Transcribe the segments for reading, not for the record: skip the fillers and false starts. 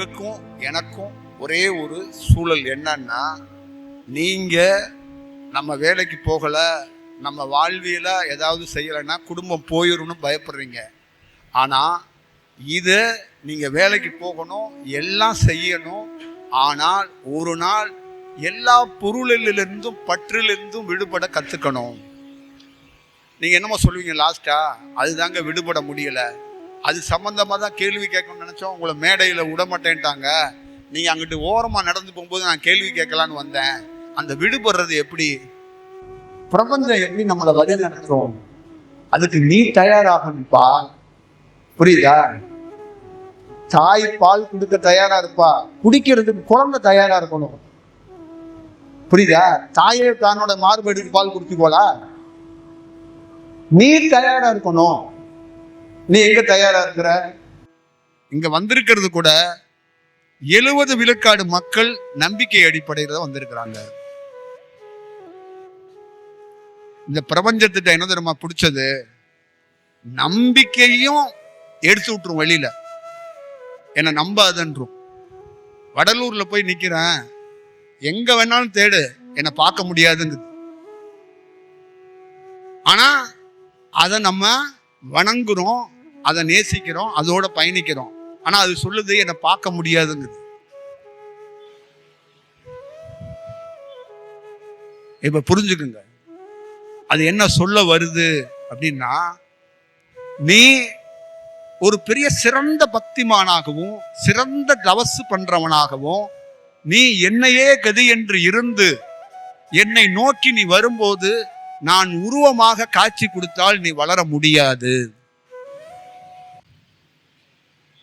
உங்களுக்கும் எனக்கும் ஒரே ஒரு சூழல் என்னன்னா, நீங்க நம்ம வேலைக்கு போகல, நம்ம வாழ்வியல ஏதாவது செய்யலைன்னா குடும்பம் போயிடும்னு பயப்படுறீங்க. ஆனா இதை நீங்க வேலைக்கு போகணும், எல்லாம் செய்யணும். ஆனால் ஒரு நாள் எல்லா பொருளிலிருந்தும் பற்றிலிருந்தும் விடுபட கத்துக்கணும். நீங்க என்னமோ சொல்லுவீங்க லாஸ்டா, அதுதாங்க விடுபட முடியல, அது சம்பந்தமா தான் கேள்வி கேட்கணும்னு நினைச்சோம், உங்களை மேடையில விட மாட்டேன்ட்டாங்க, நீங்க அங்கிட்டு ஓரமா நடந்து போகும்போது நான் கேள்வி கேட்கலான்னு வந்தேன். அந்த விடுபடுறது எப்படி? பிரபஞ்சம் எப்படி நம்மளை வழி நடத்தும், அதுக்கு நீ தயாராகணும்ப்பா. புரியுதா? தாய் பால் கொடுக்க தயாரா இருப்பா, குடிக்கிறதுக்கு குழந்தை தயாரா இருக்கணும். புரியுதா? தாயே தன்னோட மார்பெடுக்கு பால் குடிச்சுக்கோலா, நீ தயாரா இருக்கணும். நீ எங்க தயாரா இருக்கிற? இங்க வந்திருக்கிறது கூட 70 விழுக்காடு மக்கள் நம்பிக்கை அடிப்படையில வந்திருக்கிறாங்க. இந்த பிரபஞ்சத்திட்ட என்ன தெரியுமா பிடிச்சது? நம்பிக்கையும் எடுத்து விட்டுரும் வெளியில. என்ன நம்பாதன்றும். வடலூர்ல போய் நிக்கிறேன், எங்க வேணாலும் தேடு, என்ன பார்க்க முடியாதுங்குது. ஆனா அதை நம்ம வணங்குறோம், அதை நேசிக்கிறோம், அதோட பயணிக்கிறோம். ஆனா அது சொல்லுது என்னை பார்க்க முடியாதுங்குது. இப்ப புரிஞ்சுக்குங்க, அது என்ன சொல்ல வருது அப்படின்னா, நீ ஒரு பெரிய சிறந்த பக்திமானாகவும் சிறந்த தவசு பண்றவனாகவும் நீ என்னையே கதி என்று இருந்து என்னை நோக்கி நீ வரும்போது நான் உருவமாக காட்சி கொடுத்தால் நீ வளர முடியாது.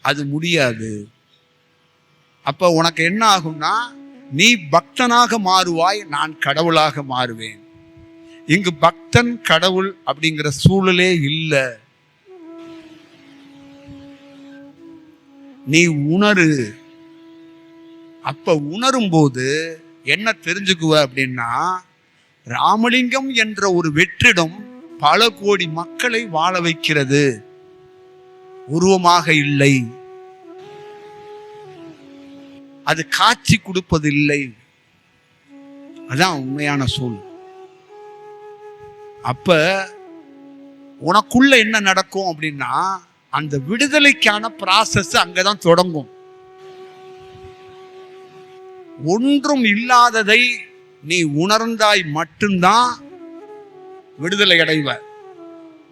அது முடியாது. அப்ப உனக்கு என்ன ஆகும்னா, நீ பக்தனாக மாறுவாய், நான் கடவுளாக மாறுவேன். இங்கு பக்தன் கடவுள் அப்படிங்கிற சூழலே இல்லை. நீ உணரு. அப்ப உணரும் போது என்ன தெரிஞ்சுக்குவ அப்படின்னா, ராமலிங்கம் என்ற ஒரு வெற்றிடம் பல கோடி மக்களை வாழ வைக்கிறது, உருவமாக இல்லை, அது காட்சி கொடுப்பதில்லை. அதான் உண்மையான சூழ். அப்ப உனக்குள்ள என்ன நடக்கும் அப்படின்னா, அந்த விடுதலைக்கான ப்ராசஸ் அங்கதான் தொடங்கும். ஒன்றும் இல்லாததை நீ உணர்ந்தாய் மட்டும்தான் விடுதலை அடைவ.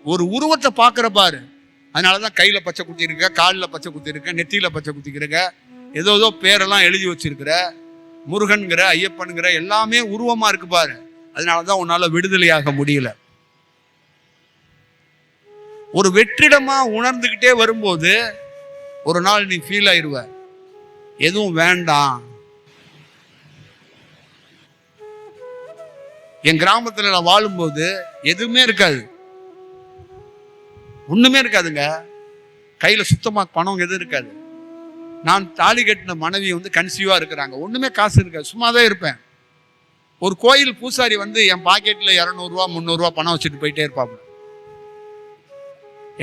ஒரு உருவத்தை பார்க்கிற பாரு, அதனாலதான் கையில பச்சை குத்தி இருக்க, காலில் பச்சை குத்தி இருக்க, நெத்தியில பச்சை குத்திக்கிறக்க, ஏதோ பேரெல்லாம் எழுதி வச்சிருக்கிற, முருகன்கிற ஐயப்பன்கிற எல்லாமே உருவமா இருக்கு பாரு. அதனாலதான் உன்னால விடுதலையாக முடியல. ஒரு வெற்றிடமா உணர்ந்துகிட்டே வரும்போது ஒரு நாள் நீ ஃபீல் ஆயிடுவ, எதுவும் வேண்டாம். என் கிராமத்துல நான் வாழும்போது எதுவுமே இருக்காது, ஒண்ணுமே இருக்காதுங்க. கையில சுத்தமா பணம் எதுவும் இருக்காது. நான் தாலி கட்டின மனைவி கன்சீவா இருக்கிறாங்க, ஒண்ணுமே காசு இருக்காது, சும்மாதான் இருப்பேன். ஒரு கோயில் பூசாரி என் பாக்கெட்ல 200 ரூபா 300 ரூபா பணம் வச்சுட்டு போயிட்டே இருப்பாங்க.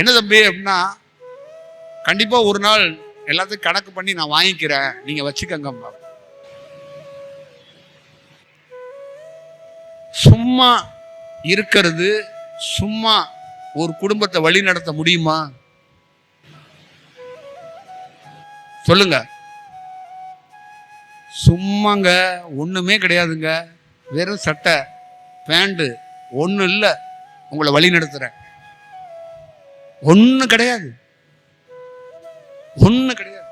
என்ன தம்பி அப்படின்னா, கண்டிப்பா ஒரு நாள் எல்லாத்தையும் கணக்கு பண்ணி நான் வாங்கிக்கிறேன், நீங்க வச்சுக்கங்க. சும்மா இருக்கிறது, சும்மா ஒரு குடும்பத்தை வழி நடத்த முடியுமா? சொல்லுங்க. சும்மாங்க ஒண்ணுமே கிடையாதுங்க. வெறும் சட்டை பேண்ட் ஒண்ணு இல்ல, உங்களை வழி நடத்துறேன். ஒண்ணு கிடையாது, ஒண்ணு கிடையாது.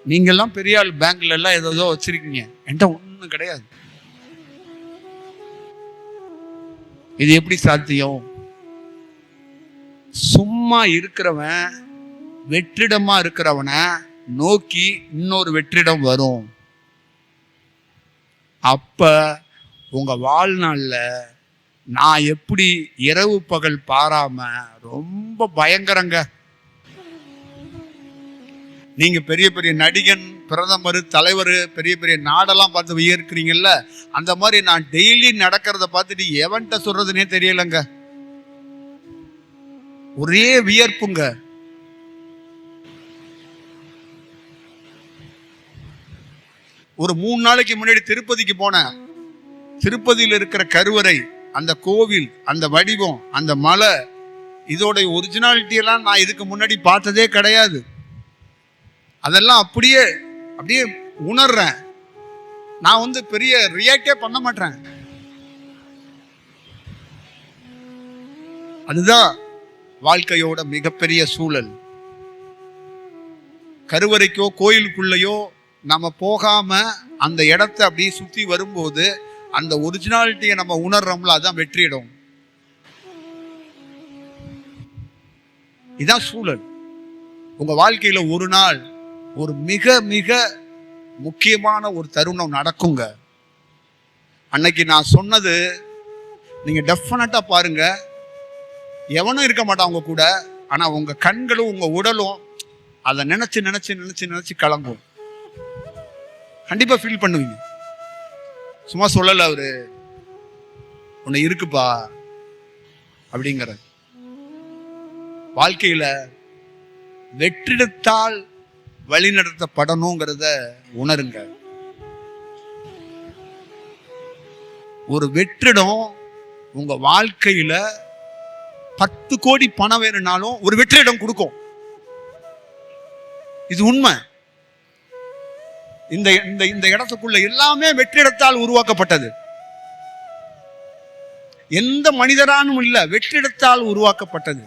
நீங்க எல்லாம் பெரிய ஆள், பேங்க்ல எல்லாம் ஏதோ வச்சிருக்கீங்க, என்கிட்ட ஒண்ணு கிடையாது. இது எப்படி சாத்தியம்? சும்மா இருக்கிறவன் வெற்றிடமா இருக்கிறவன நோக்கி இன்னொரு வெற்றிடம் வரும். அப்ப உங்க வாழ்நாள்ல நான் எப்படி இரவு பகல் பாராம ரொம்ப பயங்கரங்க. நீங்க பெரிய பெரிய நடிகன், பிரதமர், தலைவர், பெரிய பெரிய நாடெல்லாம் பார்த்து வியர்க்கிறீங்கல்ல, அந்த மாதிரி நான் டெய்லி நடக்கிறத பார்த்துட்டு எவன்கிட்ட சொல்றதுன்னே தெரியலங்க. ஒரே வியர்ப்புங்க. ஒரு 3 நாளைக்கு முன்னாடி திருப்பதிக்கு போனேன். திருப்பதியில் இருக்கிற கருவறை, அந்த கோவில், அந்த வடிவம், அந்த மலை, இதோட ஒரிஜினாலிட்டி எல்லாம் நான் இதுக்கு முன்னாடி பார்த்ததே கிடையாது. அதெல்லாம் அப்படியே அப்படியே உணர்றேன். நான் பெரிய ரியாக்டே பண்ண மாட்டேன். அதுதான் வாழ்க்கையோட மிகப்பெரிய சூழல். கருவறைக்கோ கோயிலுக்குள்ளேயோ நம்ம போகாம அந்த இடத்தை அப்படியே சுத்தி வரும்போது அந்த ஒரிஜினாலிட்டியை நம்ம உணர்றோம்ல, அதான் வெற்றியிடும். இதான் சூழல். உங்க வாழ்க்கையில ஒரு நாள் ஒரு மிக மிக முக்கியமான ஒரு தருணம் நடக்குங்க. அன்னைக்கு நான் சொன்னது நீங்க டெஃபினட்டா பாருங்க. எவனும் இருக்க மாட்டான் உங்க கூட, ஆனா உங்க கண்களும் உங்க உடலும் அதை நினைச்சு நினைச்சு நினைச்சு நினைச்சு கலங்கும். கண்டிப்பா ஃபீல் பண்ணுவீங்க. சும்மா சொல்லல அவரு உன்னை இருக்குப்பா அப்படிங்கிற. வாழ்க்கையில வெற்றிடத்தால் வழிநடத்தப்படணுங்கிறத உணருங்க. ஒரு வெற்றிடம் உங்க வாழ்க்கையில 10 கோடி பணம் வேணும்னாலும் ஒரு வெற்றிடம் கொடுக்கும். இது உண்மை. இந்த இந்த இடத்துக்குள்ள எல்லாமே வெற்றிடத்தால் உருவாக்கப்பட்டது. எந்த மனிதரானும் இல்ல, வெற்றிடத்தால் உருவாக்கப்பட்டது.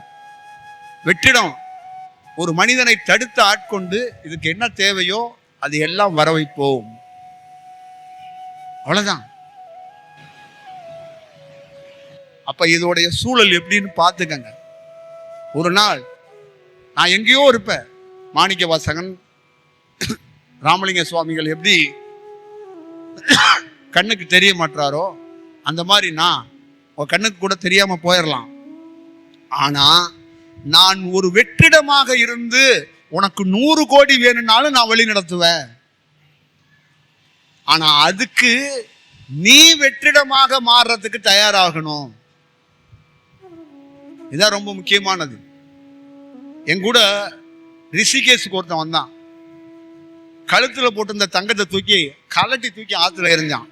வெற்றிடம் ஒரு மனிதனை தடுத்து ஆட்கொண்டு இதுக்கு என்ன தேவையோ அது எல்லாம் வர வைப்போம். அவ்வளவுதான். அப்ப இதோடைய சூழல் எப்படின்னு பார்த்துக்கங்க. ஒரு நாள் நான் எங்கேயோ இருப்பேன். மாணிக்க வாசகன், ராமலிங்க சுவாமிகள் எப்படி கண்ணுக்கு தெரிய மாட்டாரோ அந்த மாதிரி நான் உன் கண்ணுக்கு கூட தெரியாம போயிடலாம். ஆனா நான் ஒரு வெற்றிடமாக இருந்து உனக்கு 100 கோடி வேணும்னாலும் நான் வழி நடத்துவேன். ஆனா அதுக்கு நீ வெற்றிடமாக மாறுறதுக்கு தயாராகணும். இதான் ரொம்ப முக்கியமானது. என் கூட ரிஷிகேஷுக்கு ஒருத்தன் வந்தான். கழுத்துல போட்டிருந்த தங்கத்தை தூக்கி ஆத்துல எறிஞ்சான்.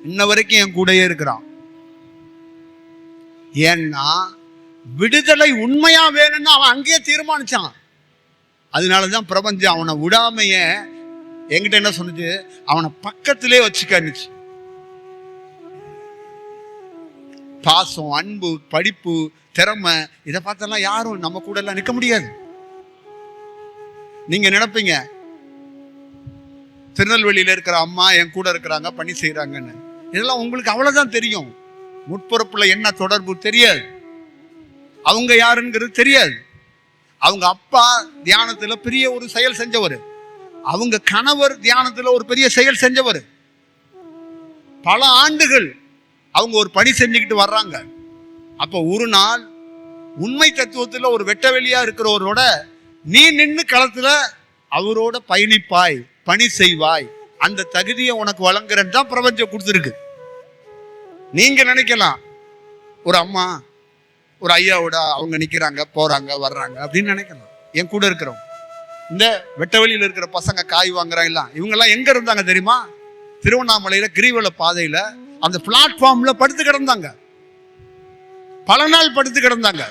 இன்ன வரைக்கும் என் கூடயே இருக்கிறான். ஏன்னா விடுதலை உண்மையா வேணும்னு அவன் அங்கேயே தீர்மானிச்சான். அதனாலதான் பிரபஞ்சம் அவனை விடாமைய என்கிட்ட என்ன சொன்னுச்சு, அவனை பக்கத்திலே வச்சுக்கன்னுச்சு. பாசம், அன்பு, படிப்பு, திறமை, இதை பார்த்தெல்லாம் யாரும் நம்ம கூட எல்லாம் நிற்க முடியாது. நீங்க நினைப்பீங்க திருநெல்வேலியில இருக்கிற அம்மா என் கூட இருக்கிறாங்க, பணி செய்யறாங்கன்னு. இதெல்லாம் உங்களுக்கு அவ்வளவுதான் தெரியும். முற்புறப்புல என்ன தொடர்பு தெரியாது. அவங்க யாருங்கிறது தெரியாது. அவங்க அப்பா தியானத்துல பெரிய ஒரு செயல் செஞ்சவர், அவங்க கணவர் தியானத்துல ஒரு பெரிய செயல் செஞ்சவர். பல ஆண்டுகள் அவங்க ஒரு பணி செஞ்சுக்கிட்டு வர்றாங்க. அப்ப ஒரு நாள் உண்மை தத்துவத்துல ஒரு வெட்ட வெளியா இருக்கிறவரோட நீ நின்று களத்துல அவரோட பயணிப்பாய், பணி செய்வாய், அந்த தகுதியை உனக்கு வழங்குறேன்னு தான் பிரபஞ்சம் கொடுத்துருக்கு. நீங்க நினைக்கலாம் ஒரு அம்மா ஒரு ஐயாவோட அவங்க நிக்கிறாங்க, போறாங்க, வர்றாங்க அப்படின்னு நினைக்கலாம். என் கூட இருக்கிறோம் இந்த வெட்டவெளியில இருக்கிற பசங்க காய் வாங்குறாங்க, இவங்க எல்லாம் எங்க இருந்தாங்க தெரியுமா? திருவண்ணாமலையில கிரிவல பாதையில அந்த பிளாட்ஃபார்ம்ல படுத்து கிடந்தாங்க. பல நாள் படுத்து கிடந்தாங்க.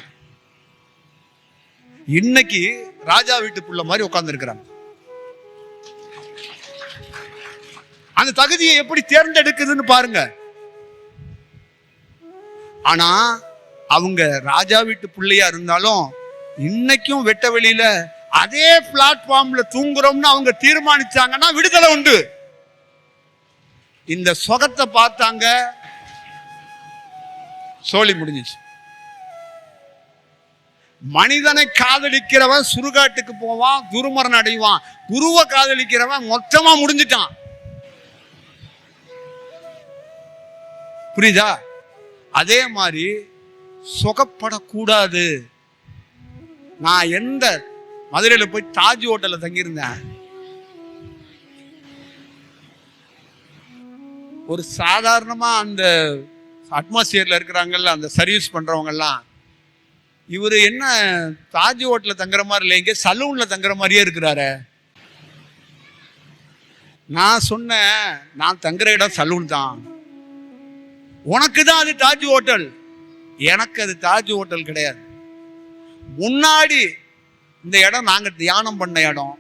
இன்னைக்கு ராஜா வீட்டு புள்ள மாதிரி உட்கார்ந்து இருக்கிறாங்க. அந்த தகுதியை எப்படி தேர்ந்தெடுக்குதுன்னு பாருங்க. ஆனா அவங்க ராஜா வீட்டு பிள்ளையா இருந்தாலும் இன்னைக்கும் வெட்ட வெளியில அதே பிளாட்ஃபார்ம்ல தூங்குறோம்னு அவங்க தீர்மானிச்சாங்கன்னா விடுதலை உண்டு. இந்த சொகத்தை பார்த்தாங்க, சோழி முடிஞ்சிச்சு. மனிதனை காதலிக்கிறவன் சுடுகாட்டுக்கு போவான், துருமரணம் அடைவான். குருவை காதலிக்கிறவன் மொத்தமா முடிஞ்சிட்டான். புரியுதா? அதே மாதிரி சொகப்படக்கூடாது. நான் எந்த மதுரையில போய் தாஜ் ஹோட்டல்ல தங்கியிருந்தேன். ஒரு சாதாரணமா அந்த அட்மாஸ்பியர்ல இருக்கிறாங்கல்ல, அந்த சர்வீஸ் பண்றவங்க எல்லாம், இவரு என்ன தாஜ் ஹோட்டல்ல தங்குற மாதிரி இல்லை, இங்க சலூன்ல தங்குற மாதிரியே இருக்கிறாரு. நான் சொன்னேன், நான் தங்குற இடம் சலூன் தான். உனக்கு தான் அது தாஜ் ஹோட்டல், எனக்கு அது தாஜ் ஹோட்டல் கிடையாது. முன்னாடி இந்த இடம் நாங்க தியானம் பண்ண இடம்,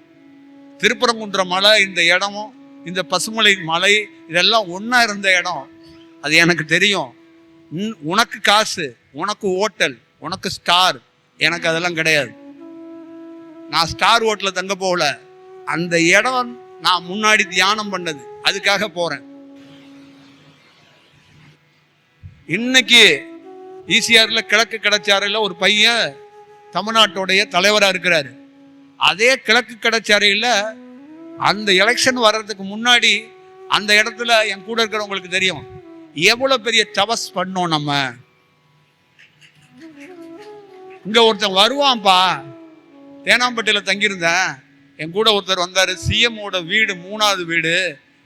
திருப்பரங்குன்ற மலை, இந்த இடமும் இந்த பசுமலை மலை இதெல்லாம் ஒன்னா இருந்த இடம். அது எனக்கு தெரியும். உனக்கு காசு, உனக்கு ஹோட்டல், உனக்கு ஸ்டார், எனக்கு அதெல்லாம் கிடையாது. நான் ஸ்டார் ஹோட்டல்ல தங்க போகல. அந்த இடம் நான் முன்னாடி தியானம் பண்ணது, அதுக்காக போறேன். இன்னைக்கு ஈசிஆர்ல கிழக்கு கடற்சாரையில ஒரு பையன் தமிழ்நாட்டுடைய தலைவரா இருக்கிறாரு. அதே கிழக்கு கடற்சாரையில அந்த எலெக்ஷன் வர்றதுக்கு முன்னாடி அந்த இடத்துல என் கூட இருக்கிறவங்களுக்கு தெரியும் எவ்வளவு பெரிய தபஸ் பண்ணோம். நம்ம இங்க ஒருத்தன் வருவான்ப்பா, தேனாம்பட்டியில தங்கியிருந்தேன், என் கூட ஒருத்தர் வந்தாரு, சிஎம்மோட வீடு 3வது வீடு,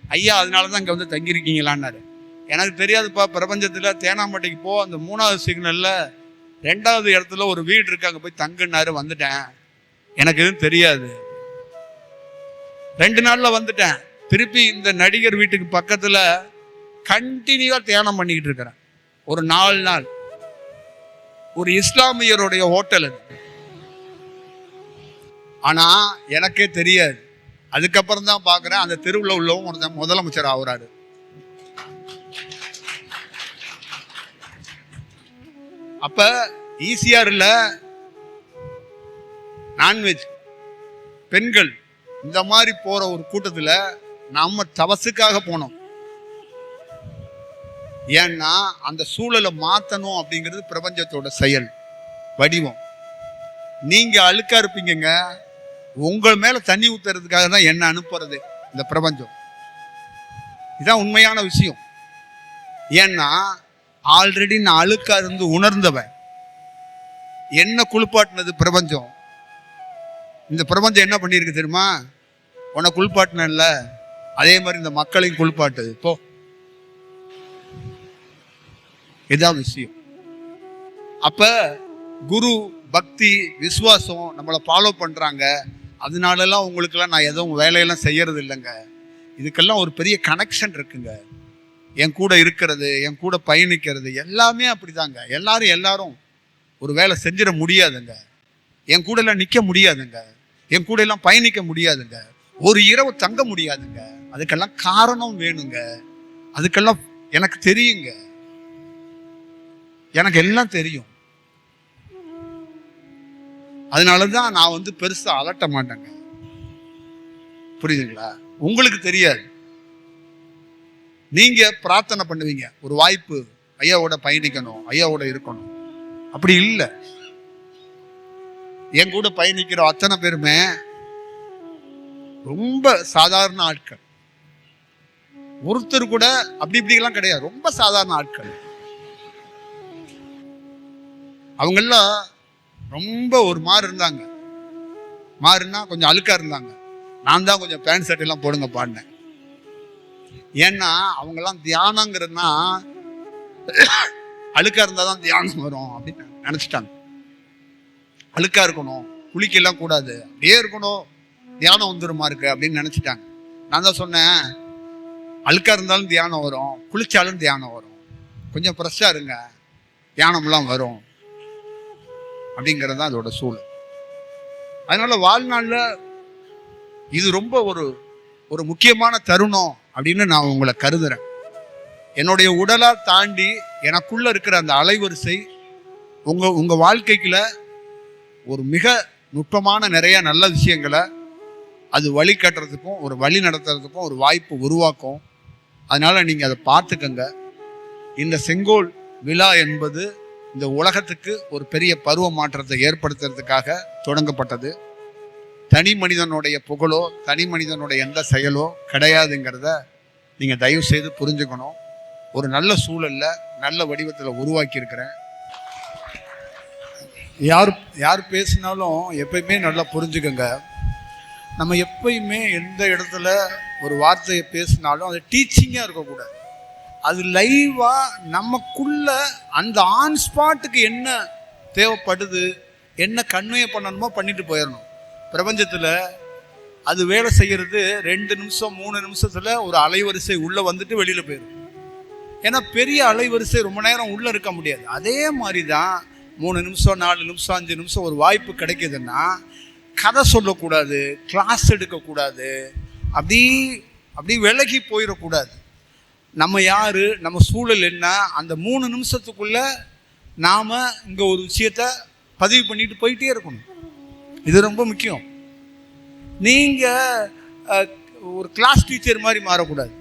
ஐயா அதனாலதான் இங்க வந்து தங்கியிருக்கீங்களான்னாரு. எனக்கு தெரியாதுப்பா, பிரபஞ்சத்துல தேனாம்பட்டிக்கு போ, அந்த 3வது சிக்னல்ல 2வது இடத்துல ஒரு வீடு இருக்கு, அங்க போய் தங்குனாரு. வந்துட்டேன், எனக்கு எதுவும் தெரியாது. 2 நாள்ல வந்துட்டேன். திருப்பி இந்த நடிகர் வீட்டுக்கு பக்கத்துல கண்டினியூவா தியானம் பண்ணிக்கிட்டு இருக்கிறேன். ஒரு 4 நாள் ஒரு இஸ்லாமியருடைய ஹோட்டல் அது. ஆனா எனக்கே தெரியாது. அதுக்கப்புறம் தான் பாக்குறேன் அந்த தெருவில் உள்ளவங்க முதலமைச்சர் ஆகுறாரு. அப்ப ஈசிஆர்ல நான்வெஜ் பெண்கள் இந்த மாதிரி போற ஒரு கூட்டத்துல நம்ம தவசுக்காக போனோம். ஏன்னா அந்த சூழலை மாத்தணும் அப்படிங்கிறது பிரபஞ்சத்தோட செயல் வடிவம். நீங்க அழுக்கா இருப்பீங்க, உங்கள் மேல தண்ணி ஊத்துறதுக்காக தான் என்ன அனுப்புறது இந்த பிரபஞ்சம். இதுதான் உண்மையான விஷயம். ஏன்னா ஆல்ரெடி நான் அழுக்கா இருந்து உணர்ந்தவன், என்ன குளிப்பாட்டினது பிரபஞ்சம். இந்த பிரபஞ்சம் என்ன பண்ணிருக்கு தெரியுமா? உன்னை குளிப்பாட்டினல்ல, அதே மாதிரி இந்த மக்களையும் குளிப்பாட்டுது. போ, இதுதான் விஷயம். அப்ப குரு பக்தி விசுவாசம் நம்மளை ஃபாலோ பண்றாங்க. அதனாலலாம் உங்களுக்கெல்லாம் நான் எதுவும் வேலையெல்லாம் செய்யறது இல்லைங்க. இதுக்கெல்லாம் ஒரு பெரிய கனெக்ஷன் இருக்குங்க. என் கூட இருக்கிறது, என் கூட பயணிக்கிறது எல்லாமே அப்படிதாங்க. எல்லாரும் ஒரு வேலை செஞ்சிட முடியாதுங்க. என் கூட எல்லாம் நிக்க முடியாதுங்க. என் கூட எல்லாம் பயணிக்க முடியாதுங்க. ஒரு இரவு தங்க முடியாதுங்க. அதுக்கெல்லாம் காரணம் வேணுங்க. அதுக்கெல்லாம் எனக்கு தெரியுங்க. எனக்கு எல்லாம் தெரியும். அதனாலதான் நான் வந்து பெருசா அலட்ட மாட்டேங்க. புரியுதுங்களா? உங்களுக்கு தெரியாது. நீங்க பிரார்த்தனை பண்ணுவீங்க, ஒரு வாய்ப்பு, ஐயாவோட பயணிக்கணும், ஐயாவோட இருக்கணும். அப்படி இல்லை. என் கூட பயணிக்கிற அத்தனை பேருமே ரொம்ப சாதாரண ஆட்கள். ஒருத்தர் கூட அப்படி இப்படிலாம் கிடையாது. ரொம்ப சாதாரண ஆட்கள். அவங்கெல்லாம் ரொம்ப ஒரு மாதிரி இருந்தாங்க. மாறுனா கொஞ்சம் அழுக்கா இருந்தாங்க. நான் தான் கொஞ்சம் பேண்ட் ஷர்ட் எல்லாம் போடுங்க பாடினேன். ஏன்னா அவங்கெல்லாம் தியானங்கிறதுனா அழுக்கா இருந்தாதான் தியானம் வரும் அப்படின்னு நினைச்சிட்டாங்க. அழுக்கா இருக்கணும், குளிக்கெல்லாம் கூடாது, அப்படியே இருக்கணும், தியானம் வந்துருமா இருக்கு அப்படின்னு நினைச்சிட்டாங்க. நான் தான் சொன்னேன், அழுக்கா இருந்தாலும் தியானம் வரும், குளிச்சாலும் தியானம் வரும். கொஞ்சம் ஃப்ரெஷ்ஷா இருங்க, தியானம்லாம் வரும் அப்படிங்கிறது தான் அதோட சூழல். அதனால வாழ்நாளில் இது ரொம்ப ஒரு முக்கியமான தருணம் அப்படின்னு நான் உங்களை கருதுறேன். என்னுடைய உடலா தாண்டி எனக்குள்ள இருக்கிற அந்த அலைவரிசை உங்க வாழ்க்கைக்குள்ள ஒரு மிக நுட்பமான நிறைய நல்ல விஷயங்களை அது வழி காட்டுறதுக்கும் ஒரு வழி நடத்துறதுக்கும் ஒரு வாய்ப்பு உருவாக்கும். அதனால நீங்க அதை பார்த்துக்கங்க. இந்த செங்கோல் விழா என்பது இந்த உலகத்துக்கு ஒரு பெரிய பருவ மாற்றத்தை ஏற்படுத்துறதுக்காக தொடங்கப்பட்டது. தனி மனிதனுடைய புகழோ தனி மனிதனுடைய எந்த செயலோ கிடையாதுங்கிறத நீங்க தயவு செய்து புரிஞ்சுக்கணும். ஒரு நல்ல சூழல்ல நல்ல வடிவத்தில் உருவாக்கி இருக்கிறேன். யார் பேசினாலும் எப்பயுமே நல்லா புரிஞ்சுக்கங்க. நம்ம எப்பயுமே எந்த இடத்துல ஒரு வார்த்தையை பேசினாலும் அது டீச்சிங்காக இருக்கக்கூடாது. அது லைவாக நமக்குள்ள அந்த ஆன் ஸ்பாட்டுக்கு என்ன தேவைப்படுது, என்ன கன்வே பண்ணணுமோ பண்ணிட்டு போயிடணும். பிரபஞ்சத்தில் அது வேலை செய்கிறது 2 நிமிஷம் 3 நிமிஷத்துல ஒரு அலைவரிசை உள்ள வந்துட்டு வெளியில போயிடும். ஏன்னா பெரிய அலைவரிசை ரொம்ப நேரம் உள்ள இருக்க முடியாது. அதே மாதிரி தான் 3 நிமிஷம் 4 நிமிஷம் 5 நிமிஷம் ஒரு வாய்ப்பு கிடைக்குதுன்னா கதை சொல்லக்கூடாது, கிளாஸ் எடுக்கக்கூடாது, அப்படி விலகி போயிடக்கூடாது. நம்ம யாரு, நம்ம சூழல் என்ன, அந்த 3 நிமிஷத்துக்குள்ள நாம இங்க ஒரு விஷயத்த பதிவு பண்ணிட்டு போயிட்டே இருக்கணும். இது ரொம்ப முக்கியம். நீங்க ஒரு கிளாஸ் டீச்சர் மாதிரி மாறக்கூடாது.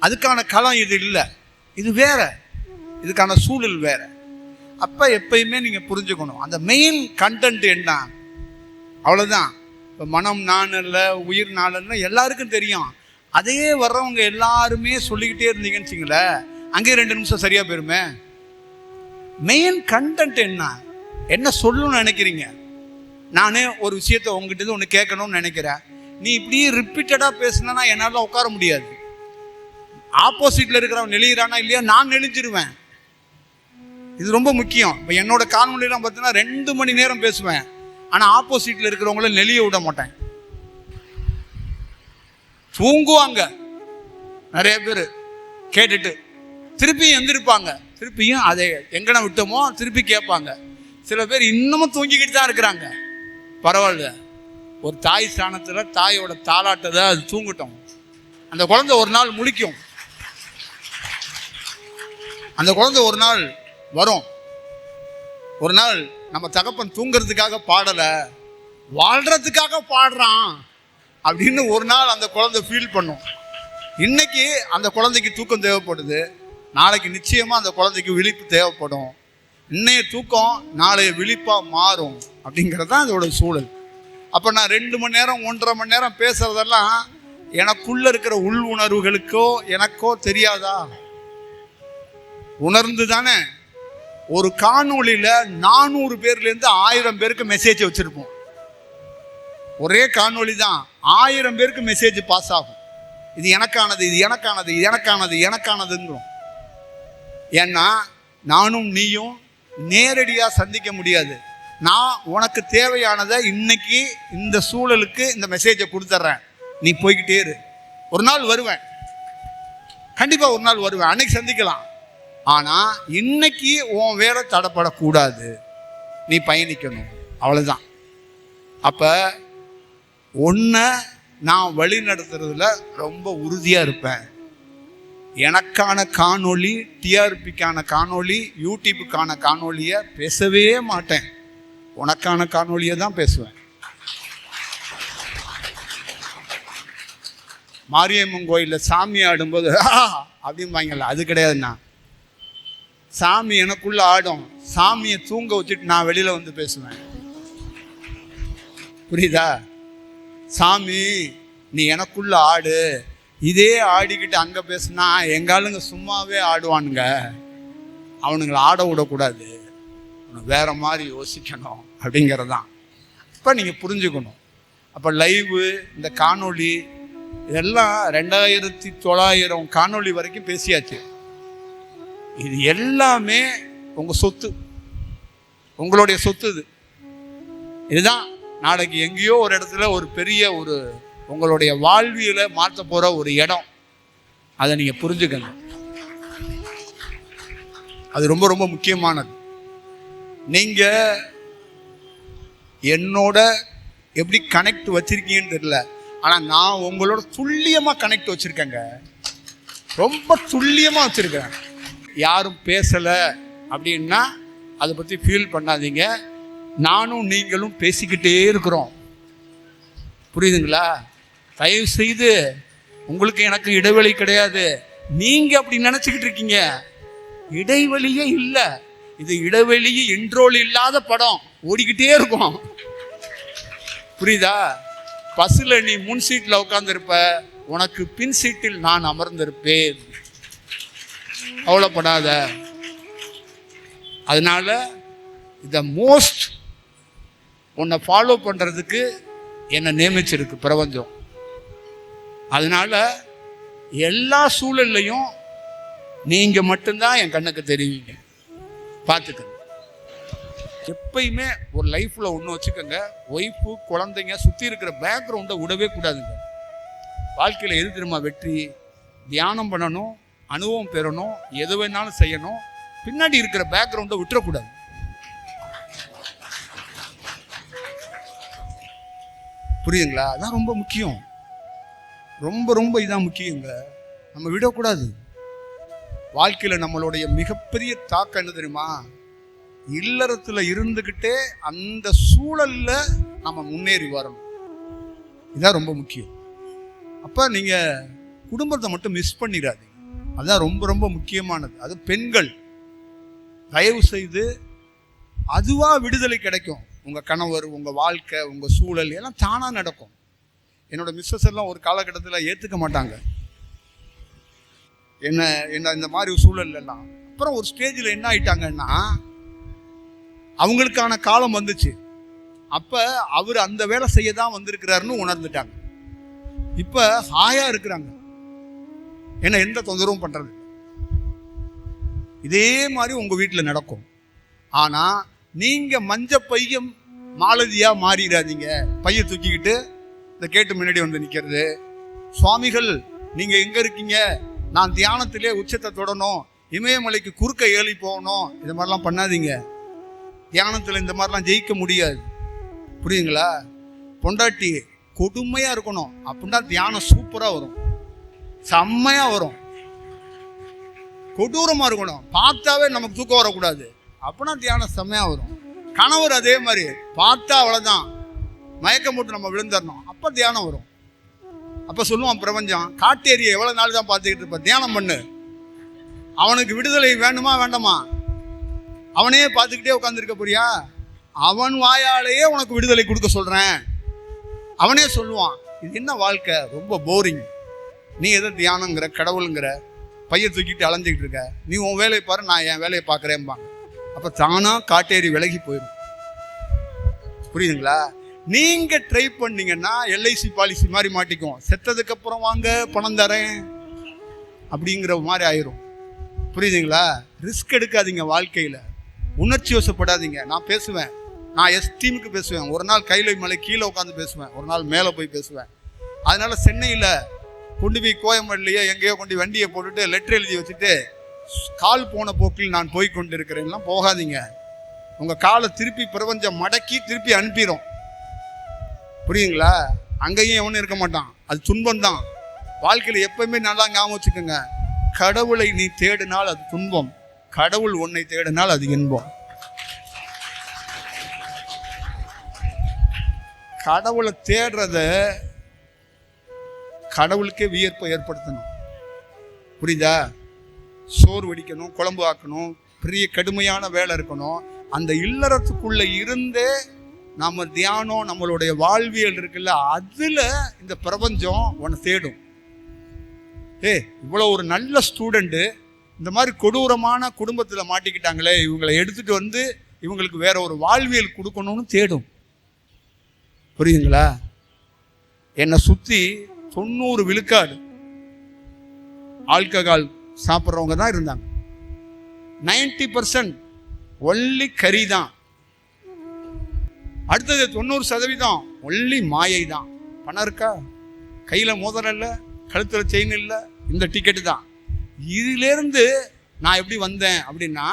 அதுக்கான களம் இது இல்லை, இது வேற, இதுக்கான சூழல் வேற. அப்ப எப்பயுமே நீங்க புரிஞ்சுக்கணும் அந்த மெயின் கண்டென்ட் என்ன, அவ்வளவுதான். இப்போ மனம் நான் அல்ல, உயிர் நான் அல்ல, எல்லாருக்கும் தெரியும். அதையே வர்றவங்க எல்லாருமே சொல்லிக்கிட்டே இருந்தீங்கன்னு வச்சுங்களேன், அங்கே 2 நிமிஷம் சரியா போயிருமே. மெயின் கண்டென்ட் என்ன சொல்லணும்னு நினைக்கிறீங்க? நானே ஒரு விஷயத்த உங்ககிட்ட ஒன்று கேட்கணும்னு நினைக்கிறேன். நீ இப்படியே ரிப்பீட்டடா பேசுனா என்னால் உட்கார முடியாது. ஆப்போசிட்ல இருக்கிறவன் நெளிகிறானா இல்லையா, நான் நெளிஞ்சிருவேன். இது ரொம்ப முக்கியம். இப்போ என்னோட காணொலியெல்லாம் பார்த்தீங்கன்னா 2 மணி நேரம் பேசுவேன். ஆனால் ஆப்போசிட்ல இருக்கிறவங்கள நெளிய விட மாட்டேன். தூங்குவாங்க நிறைய பேர் கேட்டுட்டு, திருப்பியும் எந்திருப்பாங்க, திருப்பியும் அதை எங்கன விட்டோமோ திருப்பி கேட்பாங்க. சில பேர் இன்னமும் தூங்கிக்கிட்டு தான் இருக்கிறாங்க. பரவாயில்ல, ஒரு தாய் ஸ்தானத்தில் தாயோட தாலாட்டதை அது தூங்கட்டும். அந்த குழந்தை ஒரு நாள் முழிக்கும், அந்த குழந்தை ஒரு நாள் வரும். ஒரு நாள் நம்ம தகப்பன் தூங்குறதுக்காக பாடலை, வாழ்றதுக்காக பாடுறான் அப்படின்னு ஒரு நாள் அந்த குழந்தை ஃபீல் பண்ணும். இன்னைக்கு அந்த குழந்தைக்கு தூக்கம் தேவைப்படுது, நாளைக்கு நிச்சயமா அந்த குழந்தைக்கு விழிப்பு தேவைப்படும். இன்னைய தூக்கம் நாளைய விழிப்பா மாறும் அப்படிங்கிறது தான் அதோட சூழல். அப்போ நான் 2 மணி நேரம் 1.5 மணி நேரம் பேசுறதெல்லாம் எனக்குள்ள இருக்கிற உள் உணர்வுகளுக்கோ எனக்கோ தெரியாதா? உணர்ந்து தானே. ஒரு காணொலியில 400 பேர்லேருந்து 1000 பேருக்கு மெசேஜ் வச்சிருப்போம். ஒரே காணொலி தான், 1000 பேருக்கு மெசேஜ் பாஸ் ஆகும். இது எனக்கானது, இது எனக்கானது, இது எனக்கானது, எனக்கானதுங்கிறோம். ஏன்னா நானும் நீயும் நேரடியாக சந்திக்க முடியாது. நான் உனக்கு தேவையானதை இன்னைக்கு இந்த சூழலுக்கு இந்த மெசேஜை கொடுத்துட்றேன், நீ போய்கிட்டே இரு. ஒரு நாள் வருவேன், கண்டிப்பாக ஒரு நாள் வருவேன், அன்னைக்கு சந்திக்கலாம். ஆனால் இன்னைக்கு உன் வேலை தடப்படக்கூடாது, நீ பயணிக்கணும், அவ்வளோதான். அப்போ ஒன்றை நான் வழி நடத்துறதுல ரொம்ப உறுதியாக இருப்பேன். எனக்கான காணொளி, டிஆர்பிக்கான காணொளி, யூடியூப்புக்கான காணொலியை பேசவே மாட்டேன். உனக்கான காணொலியை தான் பேசுவேன். மாரியம்மன் கோயிலில் சாமி ஆடும்போது அப்படிம்பாங்கல்ல, அது கிடையாதுண்ணா. சாமி எனக்குள்ள ஆடும், சாமியை தூங்க வச்சுட்டு நான் வெளியில வந்து பேசுவேன். புரியுதா? சாமி நீ எனக்குள்ள ஆடு, இதே ஆடிக்கிட்டு அங்கே பேசுனா எங்காலுங்க சும்மாவே ஆடுவானுங்க, அவனுங்களை ஆட விடக்கூடாது, வேற மாதிரி யோசிக்கணும் அப்படிங்கிறதான். இப்போ நீங்கள் புரிஞ்சுக்கணும். அப்போ லைவு, இந்த காணொளி இதெல்லாம் 2900 காணொளி வரைக்கும் பேசியாச்சு. இது எல்லாமே உங்கள் சொத்து, உங்களுடைய சொத்து. இதுதான் நாளைக்கு எங்கேயோ ஒரு இடத்துல ஒரு பெரிய ஒரு உங்களுடைய வாழ்வியலை மாற்ற போகிற ஒரு இடம். அதை நீங்கள் புரிஞ்சுக்கணும். அது ரொம்ப ரொம்ப முக்கியமானது. நீங்கள் என்னோட எப்படி கனெக்ட் வச்சிருக்கீங்கன்னு தெரியல, ஆனால் நான் உங்களோட துல்லியமாக கனெக்ட் வச்சுருக்கேங்க, ரொம்ப துல்லியமாக வச்சுருக்கேன். யாரும் பேசலை அப்படின்னா அதை பற்றி ஃபீல் பண்ணாதீங்க. நானும் நீங்களும் பேசிக்கிட்டே இருக்கிறோம், புரியுதுங்களா? தயவு செய்து, உங்களுக்கு எனக்கு இடைவெளி கிடையாது. நீங்கள் அப்படி நினச்சிக்கிட்டு இருக்கீங்க, இடைவெளியே இல்லை. இது இடைவெளியே இன்ட்ரோல் இல்லாத படம், ஓடிக்கிட்டே இருக்கும், புரியுதா? பஸ்ஸில் நீ முன் சீட்டில் உட்காந்துருப்ப, உனக்கு பின் சீட்டில் நான் அமர்ந்திருப்பேன், கவலைப்படாத. அதனால இந்த மோஸ்ட் உன்னை ஃபாலோ பண்ணுறதுக்கு என்னை நியமிச்சிருக்கு பிரபஞ்சம். அதனால எல்லா சூழல்லையும் நீங்கள் மட்டும்தான் என் கண்ணுக்கு தெரிவிங்க, பார்த்துக்கணும். எப்பயுமே ஒரு லைஃப்ல ஒன்று வச்சுக்கோங்க, ஒய்ஃபு குழந்தைங்க சுற்றி இருக்கிற பேக்ரவுண்டை விடவே கூடாதுங்க. வாழ்க்கையில் எது தெரியுமா வெற்றி? தியானம் பண்ணணும், அனுபவம் பெறணும், எது வேணாலும் செய்யணும், பின்னாடி இருக்கிற பேக்ரவுண்டை விட்டுறக்கூடாது. புரியுதுங்களா? அதான் ரொம்ப முக்கியம், ரொம்ப ரொம்ப இதான் முக்கியங்க. நம்ம விடக்கூடாது. வாழ்க்கையில் நம்மளுடைய மிகப்பெரிய தாக்கம் என்ன தெரியுமா? இல்லறத்துல இருந்துகிட்டே அந்த சூழல்ல நம்ம முன்னேறி வரணும். இதான் ரொம்ப முக்கியம். அப்ப நீங்க குடும்பத்தை மட்டும் மிஸ் பண்ணிடாதீங்க. அதான் ரொம்ப ரொம்ப முக்கியமானது. அது பெண்கள் தயவு செய்து அதுவா விடுதலை கிடைக்கும். உங்க கணவர், உங்க வாழ்க்கை, உங்க சூழல் எல்லாம் தானா நடக்கும். என்னோட மிஸ்ஸஸ் எல்லாம் ஒரு காலகட்டத்தில் ஏத்துக்க மாட்டாங்க என்ன இந்த மாதிரி சூழல் எல்லாம். அப்புறம் ஒரு ஸ்டேஜில் என்ன ஆயிட்டாங்கன்னா, அவங்களுக்கான காலம் வந்துச்சு. அப்ப அவர் அந்த வேலை செய்ய தான் வந்திருக்கிறாருன்னு உணர்ந்துட்டாங்க. இப்ப ஹாயா இருக்கிறாங்க, என்ன எந்த தொந்தரவும் பண்றது. இதே மாதிரி உங்க வீட்டில் நடக்கும். ஆனா நீங்க மஞ்ச பையம் மாலதியா மாறிடாதீங்க. பைய தூக்கிக்கிட்டு இந்த கேட்டு முன்னாடி வந்து நிக்கிறது, சுவாமிகள் நீங்க எங்க இருக்கீங்க, நான் தியானத்திலே உச்சத்தை தொடணும், இமயமலைக்கு குறுக்க ஏறி போகணும், இது மாதிரிலாம் பண்ணாதீங்க. தியானத்தில் இந்த மாதிரிலாம் ஜெயிக்க முடியாது. புரியுங்களா? பொண்டாட்டி கொடுமையா இருக்கணும், அப்படின்னா தியானம் சூப்பரா வரும், செம்மையா வரும். கொடூரமா இருக்கணும், பார்த்தாவே நமக்கு தூக்கம் வரக்கூடாது, அப்படின்னா தியானம் செம்மையா வரும். கணவர் அதே மாதிரி பார்த்தா அவ்வளவுதான் மயக்கம் போட்டு நம்ம விழுந்துடணும், அப்ப தியானம் வரும். அப்ப சொல்லுவான் பிரபஞ்சம், காட்டேரியை எவ்வளவு நாள் தான் பார்த்துக்கிட்டு இருப்ப, தியானம் பண்ணு. அவனுக்கு விடுதலை வேண்டுமா வேண்டாமா? அவனே பார்த்துக்கிட்டே உட்காந்துருக்க போறியா? அவன் வாயாலேயே உனக்கு விடுதலை கொடுக்க சொல்றேன். அவனே சொல்லுவான், இது என்ன வாழ்க்கை, ரொம்ப போரிங், நீ எதை தியானங்கிற கடவுளுங்கிற, பைய தூக்கிட்டு அலைஞ்சிக்கிட்டு இருக்க, நீ உன் வேலையை பாரு, நான் என் வேலையை பார்க்குறேன்பாங்க. அப்ப தானா காட்டேரி விலகி போயிடும். புரியுதுங்களா? நீங்க ட்ரை பண்ணீங்கன்னா எல்ஐசி பாலிசி மாதிரி மாட்டிக்கும், செத்ததுக்கு அப்புறம் வாங்க பணம் தரேன் அப்படிங்கிற மாதிரி ஆயிரும். புரியுதுங்களா? ரிஸ்க் எடுக்காதீங்க வாழ்க்கையில, உணர்ச்சி வசப்படாதீங்க. நான் பேசுவேன், நான் எஸ்டீமுக்கு பேசுவேன், ஒரு நாள் கையில மலை கீழே உட்காந்து பேசுவேன், ஒரு நாள் மேலே போய் பேசுவேன். அதனால சென்னையில் கொண்டு போய் கோயம்பேடுலையோ எங்கேயோ கொண்டு வண்டியை போட்டுட்டு லெட்டர் எழுதி வச்சுட்டு கால் போன போக்கில் நான் போய் கொண்டு இருக்கிறேன்லாம் போகாதீங்க. உங்க காலை திருப்பி பிரபஞ்சம் மடக்கி திருப்பி அனுப்பிடும். புரியுங்களா? அங்கேயும் எவனும் இருக்க மாட்டான், அது துன்பம் தான். வாழ்க்கையில் எப்பவுமே நல்லா ஞாபகம் வச்சுக்கோங்க, கடவுளை நீ தேடினால் அது துன்பம், கடவுள் உன்னை தேடினால் அது இன்பம். கடவுளை தேடுறத கடவுளுக்கே வியர்ப்பை ஏற்படுத்தணும். புரியுதா? சோறு வடிக்கணும், குழம்பு ஆக்கணும், பெரிய கடுமையான வேலை இருக்கணும். அந்த இல்லறத்துக்குள்ள இருந்தே நம்ம தியானம், நம்மளுடைய வாழ்வியல் இருக்குல்ல, அதுல இந்த பிரபஞ்சம் உன்னை தேடும். இவ்வளோ ஒரு நல்ல ஸ்டூடெண்ட்டு இந்த மாதிரி கொடூரமான குடும்பத்தில் மாட்டிக்கிட்டாங்களே, இவங்களை எடுத்துட்டு வந்து இவங்களுக்கு வேற ஒரு வாழ்வியல் கொடுக்கணும்னு தேடும். புரியுதுங்களா? என்னை சுற்றி 90 விழுக்காடு ஆல்கஹால் சாப்பிட்றவங்க தான் இருந்தாங்க. 90% ஒன்லி கறி தான். அடுத்தது 90% ஒன்லி மாயை தான். பணம் இருக்கா, கையில் மோதிரம் இல்லை, கழுத்தில் செயின் இல்லை, இந்த டிக்கெட்டு தான். இதிலேருந்து நான் எப்படி வந்தேன் அப்படின்னா,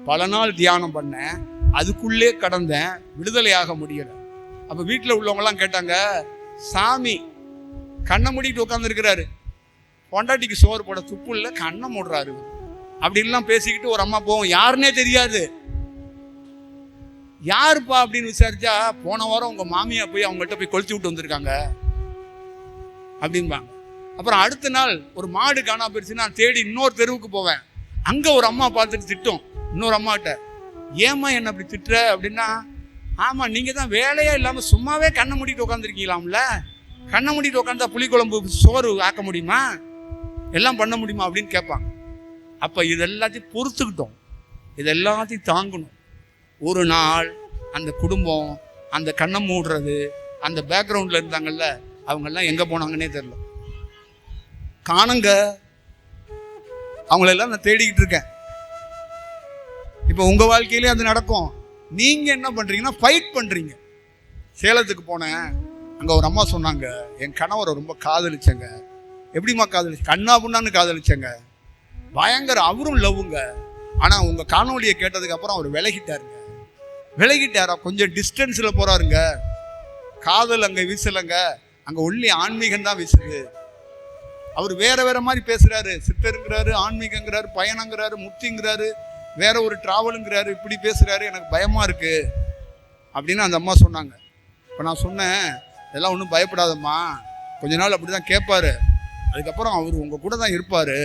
பல நாள் தியானம் பண்ணேன், அதுக்குள்ளே கடந்தேன், விடுதலையாக முடியலை. அப்போ வீட்டில் உள்ளவங்கலாம் கேட்டாங்க, சாமி கண்ணை மூடிட்டு உட்காந்துருக்கிறாரு, பொண்டாட்டிக்கு சோறு போட துப்பு இல்லை, கண்ணை மூடுறாரு அப்படின்லாம் பேசிக்கிட்டு ஒரு அம்மா போவோம், யாருன்னே தெரியாது. யாருப்பா அப்படின்னு விசாரிச்சா, போன வாரம் உங்க மாமியா போய் அவங்கள்ட்ட போய் கொளுத்தி விட்டு வந்திருக்காங்க அப்படின்பாங்க. அப்புறம் அடுத்த நாள் ஒரு மாடு காணா போயிடுச்சுன்னா தேடி இன்னொரு தெருவுக்கு போவேன், அங்க ஒரு அம்மா பார்த்துட்டு திட்டும் இன்னொரு அம்மாட்ட, ஏம்மா என்ன அப்படி திட்டுற அப்படின்னா, ஆமா நீங்க தான் வேலையே இல்லாம சும்மாவே கண்ணை மூடிட்டு உட்காந்துருக்கீங்களாம்ல, கண்ணை மூடிட்டு உட்காந்தா புளிக்குழம்பு சோறு ஆக்க முடியுமா, எல்லாம் பண்ண முடியுமா அப்படின்னு கேட்பாங்க. அப்ப இதெல்லாத்தையும் பொறுத்துக்கிட்டோம், இதெல்லாத்தையும் தாங்கணும். ஒரு நாள் அந்த குடும்பம், அந்த கண்ணை மூடுறது, அந்த பேக்ரவுண்ட்ல இருந்தாங்கல்ல, அவங்கெல்லாம் எங்க போனாங்கன்னே தெரியல, காணுங்க. அவங்களெல்லாம் நான் தேடிக்கிட்டு இருக்கேன். இப்போ உங்க வாழ்க்கையிலே அது நடக்கும். நீங்க என்ன பண்றீங்கன்னா ஃபைட் பண்றீங்க. சேலத்துக்கு போனேன், அங்க ஒரு அம்மா சொன்னாங்க, என் கணவரை ரொம்ப காதலிச்சங்க. எப்படிமா காதலிச்சு? கண்ணா புண்ணான்னு காதலிச்சங்க. பயங்கர, அவரும் லவ்வுங்க. ஆனா உங்க காணொலியை கேட்டதுக்கு அப்புறம் அவர் விலகிட்டாருங்க. விலகிட்டாரா? கொஞ்சம் டிஸ்டன்ஸ்ல போறாருங்க. காதல் அங்க வீசலங்க, அங்க ஒன்லி ஆன்மீகம் தான் வீசுது. அவர் வேற வேற மாதிரி பேசுறாரு. சித்தருங்கிறாரு, ஆன்மீகங்கிறாரு, பயணங்கிறாரு, முக்திங்கிறாரு, வேற ஒரு டிராவலுங்கிறாரு, இப்படி பேசுறாரு. எனக்கு பயமா இருக்கு அப்படின்னு அந்த அம்மா சொன்னாங்க. இப்போ நான் சொன்னேன், இதெல்லாம் ஒன்றும் பயப்படாதம்மா, கொஞ்ச நாள் அப்படிதான் கேட்பாரு, அதுக்கப்புறம் அவர் உங்க கூட தான் இருப்பாரு,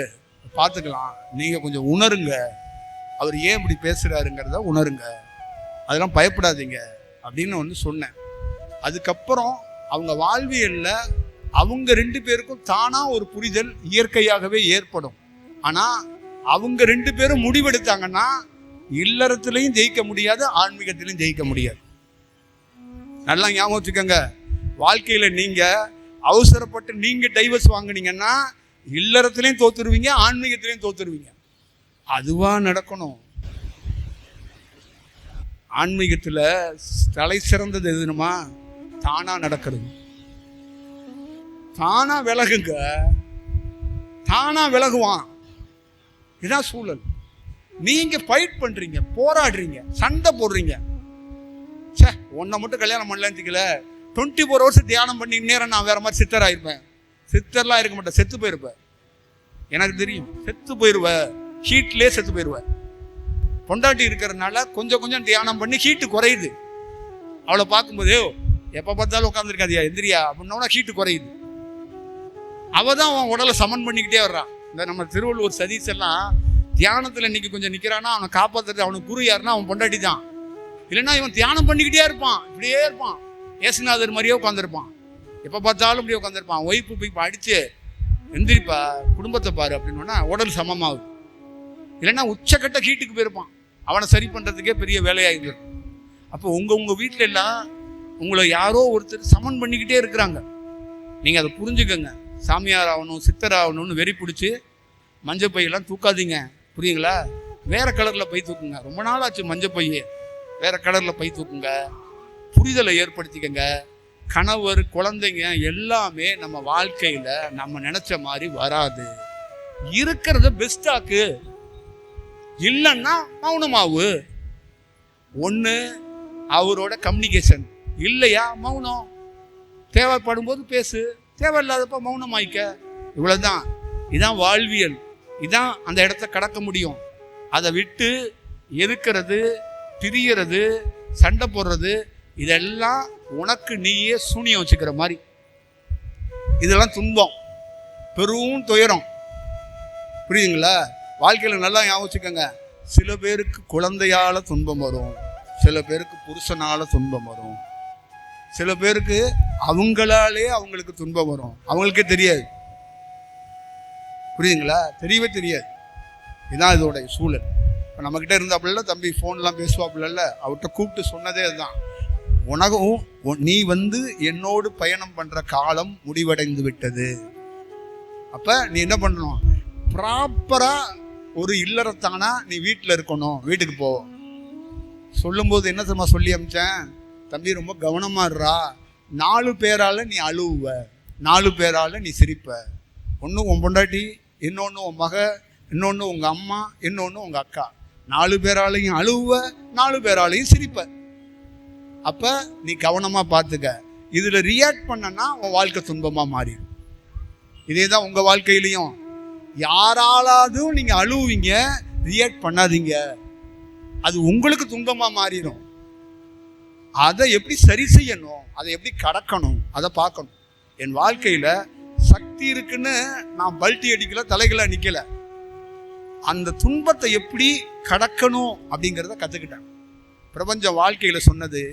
பார்த்துக்கலாம். நீங்க கொஞ்சம் உணருங்க, அவர் ஏன் இப்படி பேசுறாருங்கிறத உணருங்க, அதெல்லாம் பயப்படாதீங்க அப்படின்னு சொன்னேன். அதுக்கப்புறம் அவங்க வாழ்வியல்ல அவங்க 2 பேருக்கும் தானா ஒரு புரிதல் இயற்கையாகவே ஏற்படும். ஆனா அவங்க 2 பேரும் முடிவெடுத்தாங்கன்னா இல்லறத்திலையும் ஜெயிக்க முடியாது, ஆன்மீகத்திலையும் ஜெயிக்க முடியாது. நல்லா ஞாபகம் வச்சுக்கோங்க. வாழ்க்கையில நீங்க அவசரப்பட்டு நீங்க டைவர்ஸ் வாங்குனீங்கன்னா இல்லறத்திலையும் தோத்துருவீங்க, ஆன்மீகத்திலையும் தோத்துருவீங்க. அதுவா நடக்கணும். ஆன்மீகத்துல தலை சிறந்தது எதுனுமா? தானா நடக்கிறது. தானா விலகுங்க, தானா விலகுவான். இதுதான் சூழல். நீங்க ஃபைட் பண்றீங்க, போராடுறீங்க, சண்டை போடுறீங்க. சே, உன்னை மட்டும் கல்யாணம் பண்ணலான்னு 24 hours தியானம் பண்ணி நேரம் நான் வேற மாதிரி சித்தர் ஆயிருப்பேன். சித்தர்லாம் இருக்க மாட்டேன், செத்து போயிருப்பேன். எனக்கு தெரியும், செத்து போயிருவேன், ஹீட்லேயே செத்து போயிருவேன். பொண்டாட்டி இருக்கிறதுனால கொஞ்சம் கொஞ்சம் தியானம் பண்ணி ஹீட்டு குறையுது. அவளை பார்க்கும்போது எப்போ பார்த்தாலும் உட்காந்துருக்காதியா, எந்திரியா அப்படின்னா ஹீட்டு குறையுது. அவள் தான் அவன் உடலை சமன் பண்ணிக்கிட்டே வர்றான். இந்த நம்ம திருவள்ளுவர் சதீஷ் எல்லாம் தியானத்தில் இன்னைக்கு கொஞ்சம் நிற்கிறான்னா அவனை காப்பாற்றுறது அவனுக்கு குரு யாருன்னா அவன் பொண்டாட்டி தான். இல்லைன்னா இவன் தியானம் பண்ணிக்கிட்டே இருப்பான், இப்படியே இருப்பான், ஏசுநாதர் மாதிரியே உட்காந்துருப்பான். எப்போ பார்த்தாலும் இப்படியே உட்காந்துருப்பான். ஒய்ஃபு போய் அடிச்சு எந்திரிப்பா, குடும்பத்தை பாரு அப்படின்னா உடல் சமமாகுது. இல்லைன்னா உச்சக்கட்ட ஹீட்டுக்கு போயிருப்பான். அவனை சரி பண்ணுறதுக்கே பெரிய வேலையாகிது. அப்போ உங்கள் வீட்டில எல்லாம் உங்களை யாரோ ஒருத்தர் சமன் பண்ணிக்கிட்டே இருக்கிறாங்க. நீங்கள் அதை புரிஞ்சுக்கங்க. சாமியார் ஆகணும், சித்தர் ஆகணும்னு வெறி பிடிச்சி மஞ்சள் பையெல்லாம் தூக்காதீங்க, புரியுங்களா? வேற கலரில் பை தூக்குங்க. ரொம்ப நாள் ஆச்சு மஞ்சள் பையே, வேற கலரில் பை தூக்குங்க. புரிதலை ஏற்படுத்திக்கங்க. கணவர், குழந்தைங்க எல்லாமே நம்ம வாழ்க்கையில் நம்ம நினச்ச மாதிரி வராது. இருக்கிறத பெஸ்டாக்கு. இல்லைன்னா மௌனமாவு. ஒன்று அவரோட கம்யூனிகேஷன், இல்லையா மௌனம். தேவைப்படும் போது பேசு, தேவையில்லாதப்ப மௌனம் ஆயிக்க. இவ்வளவுதான். இதான் வாழ்வியல். இதான் அந்த இடத்த கடக்க முடியும். அதை விட்டு எதுக்கிறது, பிரியறது, சண்டை போடுறது, இதெல்லாம் உனக்கு நீயே சூனியம் வச்சுக்கிற மாதிரி. இதெல்லாம் துன்பம், பெரும் துயரம், புரியுதுங்களா? வாழ்க்கையில் நல்லா ஞாபகம் வச்சுக்கோங்க. சில பேருக்கு குழந்தையால துன்பம் வரும், சில பேருக்கு புருஷனால துன்பம் வரும், சில பேருக்கு அவங்களாலே அவங்களுக்கு துன்பம் வரும், அவங்களுக்கே தெரியாது. புரியுதுங்களா? தெரியவே தெரியாது. இதுதான் இதோட சூழல். இப்போ நம்மக்கிட்ட இருந்தாப்புல தம்பி ஃபோன்லாம் பேசுவாப்புல, அவர்கிட்ட கூப்பிட்டு சொன்னதே அதுதான். உனக்கும் நீ என்னோடு பயணம் பண்ணுற காலம் முடிவடைந்து விட்டது. அப்போ நீ என்ன பண்ணணும்? ப்ராப்பராக ஒரு இல்லறத்தானா நீ வீட்டில் இருக்கணும். வீட்டுக்கு போ. சொல்லும்போது என்ன தெரியுமா சொல்லி அமிச்சேன்? தம்பி ரொம்ப கவனமாக இருறா. 4 பேரால் நீ அழுவுவ, 4 பேரால் நீ சிரிப்ப. ஒன்று உன் பொண்டாட்டி, இன்னொன்று உன் மக, இன்னொன்று உங்கள் அம்மா, இன்னொன்று உங்கள் அக்கா. 4 பேராலையும் அழுவுவ, 4 பேராலையும் சிரிப்ப. அப்போ நீ கவனமாக பார்த்துக்க. இதில் ரியாக்ட் பண்ணனா உன் வாழ்க்கை துன்பமாக மாறிடும். இதே தான் உங்கள் வாழ்க்கையிலையும். யாராலாதும் நீங்கள் அழுவுவீங்க, ரியாக்ட் பண்ணாதீங்க. அது உங்களுக்கு துன்பமாக மாறிடும். அதை எப்படி சரி செய்யணும், அதை எப்படி கடக்கணும், அதை பார்க்கணும். என் வாழ்க்கையில் சக்தி இருக்குன்னு நான் பல்ட்டி அடிக்கல, தலைகளை நிற்கல. அந்த துன்பத்தை எப்படி கடக்கணும் அப்படிங்கிறத கற்றுக்கிட்டேன். பிரபஞ்ச வாழ்க்கையில் சொன்னது,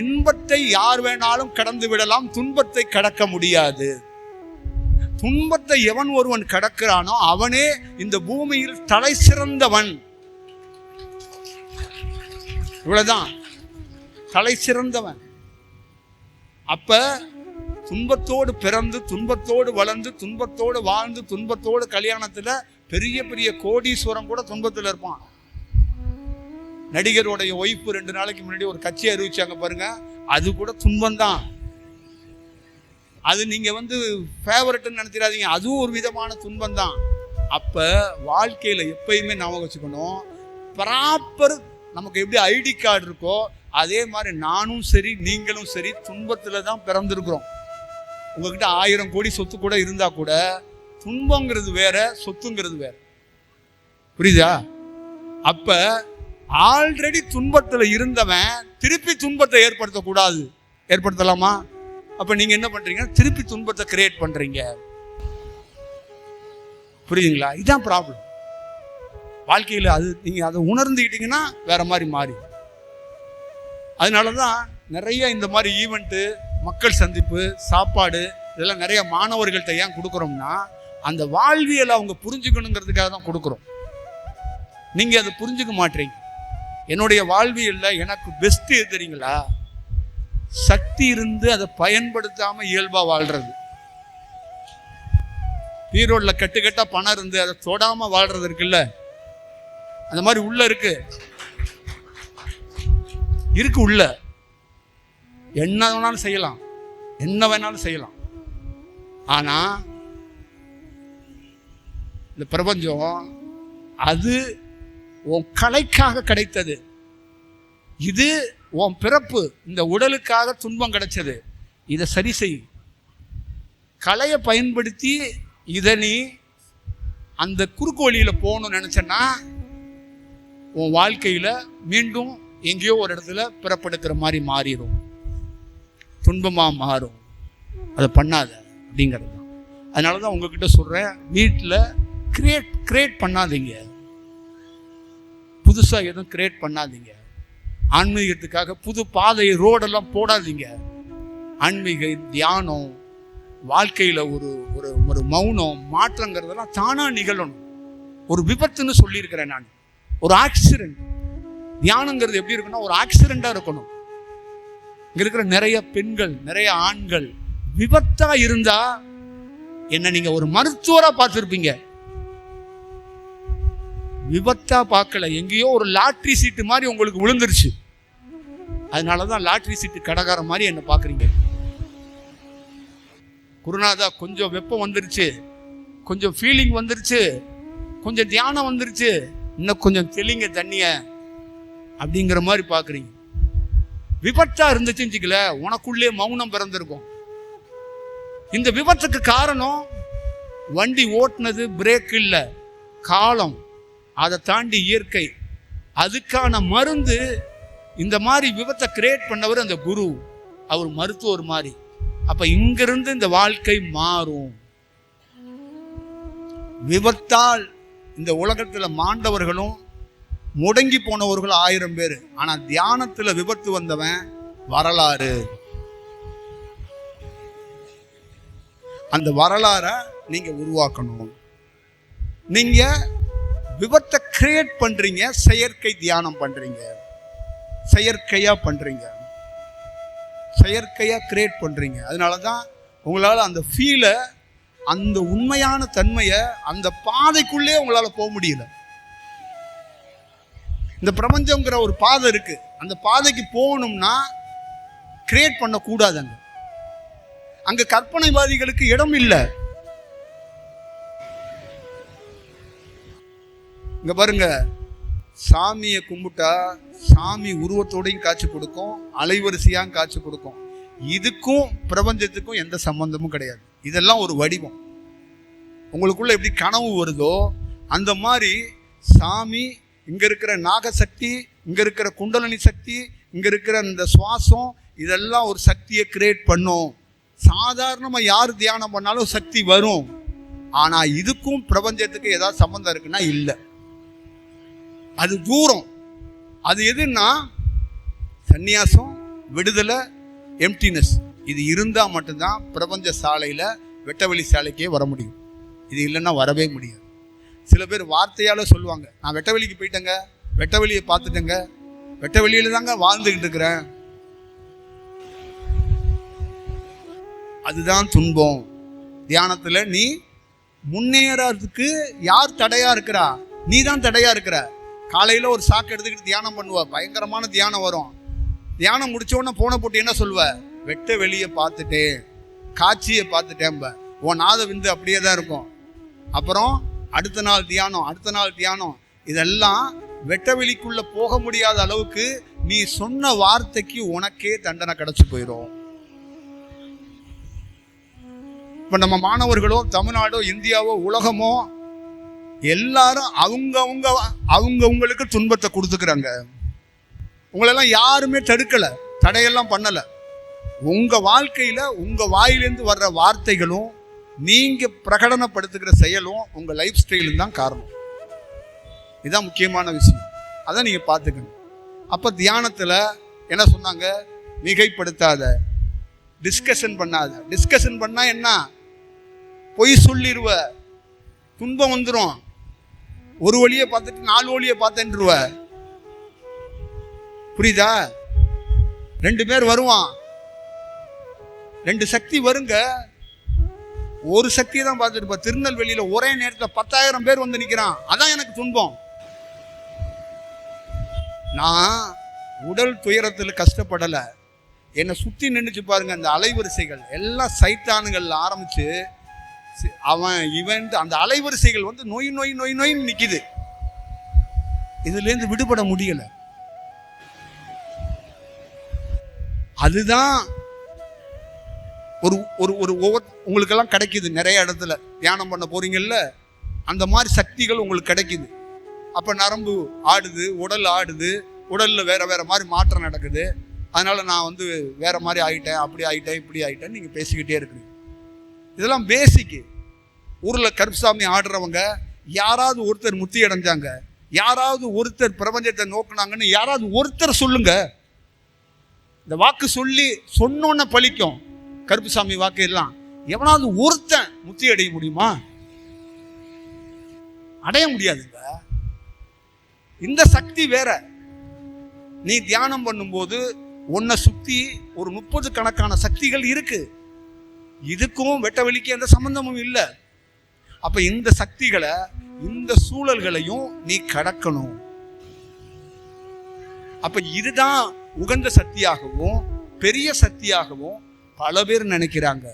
இன்பத்தை யார் வேணாலும் கடந்து விடலாம், துன்பத்தை கடக்க முடியாது. துன்பத்தை எவன் ஒருவன் கடக்கிறானோ அவனே இந்த பூமியில் தலை சிறந்தவன். இவ்வளவுதான், தலை சிறந்தவன். அப்ப துன்பத்தோடு பிறந்து, துன்பத்தோடு வளர்ந்து, துன்பத்தோடு வாழ்ந்து, துன்பத்தோடு கல்யாணத்துல பெரிய பெரிய கோடீஸ்வரம் கூட துன்பத்தில் இருப்பான். நடிகருடைய ஒய்ஃப் 2 நாளைக்கு முன்னாடி ஒரு கட்சி அறிவிச்சாங்க பாருங்க, அது கூட துன்பம் தான். அது நீங்க ஃபேவரட்னு நினைச்சிடாதீங்க, அதுவும் ஒரு விதமான துன்பம் தான். அப்ப வாழ்க்கையில எப்பயுமே ஞாபகம் வச்சுக்கணும், ப்ராப்பர் நமக்கு எப்படி ஐடி கார்டு இருக்கோ அதே மாதிரி நானும் சரி நீங்களும் சரி துன்பத்துல தான் பிறந்திருக்கிறோம். உங்ககிட்ட 1000 கோடி சொத்து கூட இருந்தா கூட துன்பங்கிறது வேற, சொத்துங்கிறது வேற. புரியுதா? அப்ப ஆல்ரெடி துன்பத்துல இருந்தவன் திருப்பி துன்பத்தை ஏற்படுத்தக்கூடாது. ஏற்படுத்தலாமா? அப்ப நீங்க என்ன பண்றீங்க? திருப்பி துன்பத்தை கிரியேட் பண்றீங்க. புரியுதுங்களா? இதுதான் ப்ராப்ளம் வாழ்க்கையில. அது நீங்க அதை உணர்ந்துக்கிட்டீங்கன்னா வேற மாதிரி மாறி. அதனாலதான் நிறைய இந்த மாதிரி ஈவெண்ட்டு, மக்கள் சந்திப்பு, சாப்பாடு இதெல்லாம் நிறைய மாணவர்கள்ட்ட ஏன் கொடுக்குறோம்னா, அந்த வாழ்வியலை அவங்க புரிஞ்சுக்கணுங்கிறதுக்காக தான் கொடுக்குறோம். நீங்க அதை புரிஞ்சுக்க மாட்டீங்க. என்னுடைய வாழ்வியல்ல எனக்கு பெஸ்ட் எது தெரியுங்களா? சக்தி இருந்து அதை பயன்படுத்தாம இயல்பா வாழ்றது. பீரோட்ல கட்டுக்கட்டா பணம் இருந்து அதை தொடாம வாழ்றது இருக்குல்ல, அந்த மாதிரி உள்ள இருக்கு உள்ள என்ன வேணாலும் செய்யலாம், என்ன வேணாலும் செய்யலாம். ஆனா இந்த பிரபஞ்சம் அது உன் கலைக்காக கிடைத்தது. இது உன் பிறப்பு, இந்த உடலுக்காக துன்பம் கிடைச்சது. இதை சரி செய். கலையை பயன்படுத்தி இதை நீ அந்த குறுக்கு வழியில போகணும்னு நினைச்சன்னா உன் வாழ்க்கையில மீண்டும் எங்கேயோ ஒரு இடத்துல பிறப்பெடுக்கிற மாதிரி மாறிடும், துன்பமா மாறும். அதை பண்ணாத அப்படிங்கிறது தான். அதனாலதான் உங்ககிட்ட சொல்றேன், வீட்டில் கிரியேட் பண்ணாதீங்க, புதுசா எதுவும் கிரியேட் பண்ணாதீங்க. ஆன்மீகத்துக்காக புது பாதை ரோடெல்லாம் போடாதீங்க. ஆன்மீக தியானம், வாழ்க்கையில ஒரு ஒரு ஒரு மௌனம், மாற்றங்கிறதெல்லாம் தானா நிகழணும். ஒரு விபத்துன்னு சொல்லியிருக்கிறேன் நான், ஒரு ஆக்சிடென்ட். தியானங்கிறது எப்படி இருக்குன்னா ஒரு ஆக்சிடென்டா இருக்கணும். இங்க இருக்கிற நிறைய பெண்கள், நிறைய ஆண்கள் விபத்தா இருந்தா என்ன நீங்க ஒரு மருத்துவரா பார்த்திருப்பீங்க. விபத்தா பார்க்கல, எங்கேயோ ஒரு லாட்ரி சீட்டு மாதிரி உங்களுக்கு விழுந்துருச்சு. அதனாலதான் லாட்ரி சீட்டு கடைக்கார மாதிரி என்ன பாக்குறீங்க. குருநாதா கொஞ்சம் வெப்பம் வந்துருச்சு, கொஞ்சம் ஃபீலிங் வந்துருச்சு, கொஞ்சம் தியானம் வந்துருச்சு, இன்னும் கொஞ்சம் தெளிங்க தண்ணிய அப்படிங்கிற மாதிரி பாக்குறீங்க. விபத்தா இருந்துச்சுல, உனக்குள்ளே மௌனம் பிறந்திருக்கும். இந்த விபத்துக்கு காரணம் வண்டி ஓட்டுனது பிரேக் இல்ல, காலம். அதை தாண்டி இயற்கை. அதுக்கான மருந்து இந்த மாதிரி விபத்தை கிரியேட் பண்ணவர் அந்த குரு, அவர் மருத்துவர் மாதிரி. அப்ப இங்கிருந்து இந்த வாழ்க்கை மாறும். விபத்தால் இந்த உலகத்துல மாண்டவர்களும் முடங்கி போனவர்கள் 1000 பேர். ஆனா தியானத்துல விபத்து வந்தவன் வரலாறு. அந்த வரலாறை நீங்க உருவாக்கணும். நீங்க விபத்தை கிரியேட் பண்றீங்க, செயற்கை தியானம் பண்றீங்க, செயற்கையா பண்றீங்க, செயற்கையா கிரியேட் பண்றீங்க. அதனாலதான் உங்களால அந்த ஃபீலை, அந்த உண்மையான தன்மையை, அந்த பாதைக்குள்ளே உங்களால போக முடியல. இந்த பிரபஞ்சம்ங்கிற ஒரு பாதை இருக்கு, அந்த பாதைக்கு போகணும்னா கிரியேட் பண்ண கூடாது. அங்க கற்பனைவாதிகளுக்கு இடம் இல்லை. இங்க பாருங்க, சாமியை கும்பிட்டா சாமி உருவத்தோடையும் காட்சி கொடுக்கும், அலைவரிசையாகவும் காட்சி கொடுக்கும். இதுக்கும் பிரபஞ்சத்துக்கும் எந்த சம்பந்தமும் கிடையாது. இதெல்லாம் ஒரு வடிவம். உங்களுக்குள்ள எப்படி கனவு வருதோ அந்த மாதிரி சாமி, இங்க இருக்கிற நாகசக்தி, இங்க இருக்கிற குண்டலினி சக்தி, இங்க இருக்கிற இந்த சுவாசம், இதெல்லாம் ஒரு சக்தியை கிரியேட் பண்ணும். சாதாரணமா யார் தியானம் பண்ணாலும் சக்தி வரும். ஆனா இதுக்கும் பிரபஞ்சத்துக்கு ஏதாவது சம்பந்தம் இருக்குன்னா இல்லை, அது தூரம். அது எதுன்னா சந்நியாசம், விடுதலை, எம்டினஸ். இது இருந்தா மட்டும்தான் பிரபஞ்ச சாலையில வெட்டவெளி சாலைக்கே வர முடியும். இது இல்லைன்னா வரவே முடியாது. சில பேர் வார்த்தையால சொல்லுவாங்க, நான் வெட்டவெளிக்கு போயிட்டேங்க, வெட்டவெளியை பார்த்துட்டேங்க, வெட்டவெளியில தாங்க வாழ்ந்துகிட்டு இருக்கிறேன். அதுதான் துன்பம். தியானத்துல நீ முன்னேறதுக்கு யார் தடையா இருக்கிறா? நீ தான் தடையா இருக்கிற. காலையில ஒரு சாக்கு எடுத்துக்கிட்டு தியானம் பண்ணுவ, பயங்கரமான தியானம் வரும். தியானம் முடிச்ச உடனே போன போட்டு என்ன சொல்லுவ, வெட்ட வெளியே பார்த்துட்டேன், காட்சியை பார்த்துட்டேன், உன் நாத விந்து அப்படியே தான் இருக்கும். அப்புறம் அடுத்த நாள் தியானம், அடுத்த நாள் தியானம். இதெல்லாம் வெட்ட வெளிக்குள்ள போக முடியாத அளவுக்கு நீ சொன்ன வார்த்தைக்கு உனக்கே தண்டனை கிடைச்சு போயிடும். இப்ப நம்ம மாணவர்களோ, தமிழ்நாடோ, இந்தியாவோ, உலகமோ எல்லாரும் அவங்களுக்கு துன்பத்தை கொடுத்துக்கிறாங்க. உங்களெல்லாம் யாருமே தடுக்கல, தடையெல்லாம் பண்ணல. உங்க வாழ்க்கையில உங்க வாயிலிருந்து வர்ற வார்த்தைகளும் நீங்க பிரகடனப்படுத்துகிற செயலும் உங்க லைஃப் ஸ்டைலும் தான் காரணம். இதுதான் முக்கியமான விஷயம். அதான் நீங்க பார்த்துக்கணும். அப்ப தியானத்துல என்ன சொன்னாங்க, மிகைப்படுத்தாத, டிஸ்கஷன் பண்ணாத. டிஸ்கஷன் பண்ணா என்ன, பொய் சொல்லிடுவ, துன்பம் வந்துடும். ஒரு வழியை பார்த்துட்டு 4 வழியை பார்த்தேன்ருவ. புரியுதா? 2 பேர் வருவான், 2 சக்தி வருங்க. ஒரு சக்தியை தான் பார்த்துட்டு திருநெல்வேலியில ஒரே நேரத்தில் 10,000 பேர் வந்து நிற்கிறான். அதான் எனக்கு துன்பம். நான் உடல் துயரத்தில் கஷ்டப்படல. என்னை சுற்றி நின்றுச்சு பாருங்க, அந்த அலைவரிசைகள் எல்லாம் சைத்தானுகள் ஆரம்பிச்சு அவன் இவன் அந்த அலைவரிசைகள் வந்து நோய் நோய் நோய் நோயின்னு நிற்கிது. இதுலேருந்து விடுபட முடியல. அதுதான் ஒரு ஒரு ஒரு உங்களுக்கெல்லாம் கிடைக்குது. நிறைய இடத்துல தியானம் பண்ண போறீங்கல்ல, அந்த மாதிரி சக்திகள் உங்களுக்கு கிடைக்குது. அப்போ நரம்பு ஆடுது, உடல் ஆடுது, உடலில் வேற வேற மாதிரி மாற்றம் நடக்குது. அதனால நான் வந்து வேற மாதிரி ஆகிட்டேன், அப்படி ஆகிட்டேன், இப்படி ஆகிட்டேன்னு நீங்கள் பேசிக்கிட்டே இருக்கிறீங்க. இதெல்லாம் பேசிக்கு. ஊரில் கருப்புசாமி ஆடுறவங்க யாராவது ஒருத்தர் முத்தி அடைஞ்சாங்க, யாராவது ஒருத்தர் பிரபஞ்சத்தை நோக்குனாங்கன்னு யாராவது ஒருத்தர் சொல்லுங்க. இந்த வாக்கு சொல்லி சொன்னோன்ன பழிக்கும். கருப்புசாமி வாக்கு எல்லாம் எவனாவது ஒருத்தன் முத்தி அடைய முடியுமா? அடைய முடியாதுங்க. இந்த சக்தி வேற. நீ தியானம் பண்ணும்போது உன்னை சுத்தி ஒரு 30 கணக்கான சக்திகள் இருக்கு. இதுக்கும் வெட்ட வெளிக்கு எந்த சம்பந்தமும் இல்லை. அப்ப இந்த சக்திகளை, இந்த சூழல்களையும் நீ கடக்கணும். அப்ப இதுதான் உகந்த சக்தியாகவும் பெரிய சக்தியாகவும் பல பேர் நினைக்கிறாங்க.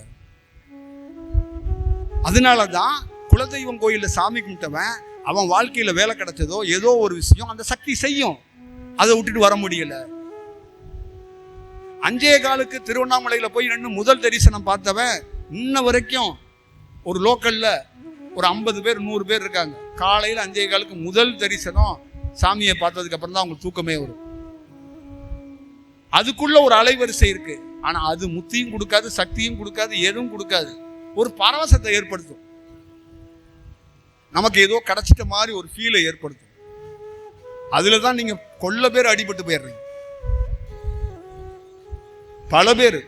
அதனாலதான் குலதெய்வம் கோயில்ல சாமி கும்பிட்டவன் அவன் வாழ்க்கையில வேலை கிடைச்சதோ ஏதோ ஒரு விஷயம் அந்த சக்தி செய்யும். அதை விட்டுட்டு வர முடியல. 5:15 திருவண்ணாமலையில போய் நின்று முதல் தரிசனம் பார்த்தவன் இன்ன வரைக்கும் ஒரு லோக்கல்ல ஒரு 50 பேர் 100 பேர் இருக்காங்க. காலையில் 5:15 முதல் தரிசனம் சாமியை பார்த்ததுக்கு அப்புறம் தான் அவங்களுக்கு தூக்கமே வரும். அதுக்குள்ள ஒரு அலைவரிசை இருக்கு. ஆனா அது முத்தியும் கொடுக்காது, சக்தியும் கொடுக்காது, எதுவும் கொடுக்காது. ஒரு பரவசத்தை ஏற்படுத்தும். நமக்கு ஏதோ கிடைச்சிட்ட மாதிரி ஒரு ஃபீலை ஏற்படுத்தும். அதுலதான் நீங்க கொள்ள பேர் அடிபட்டு போயிடுறீங்க. பல பேர்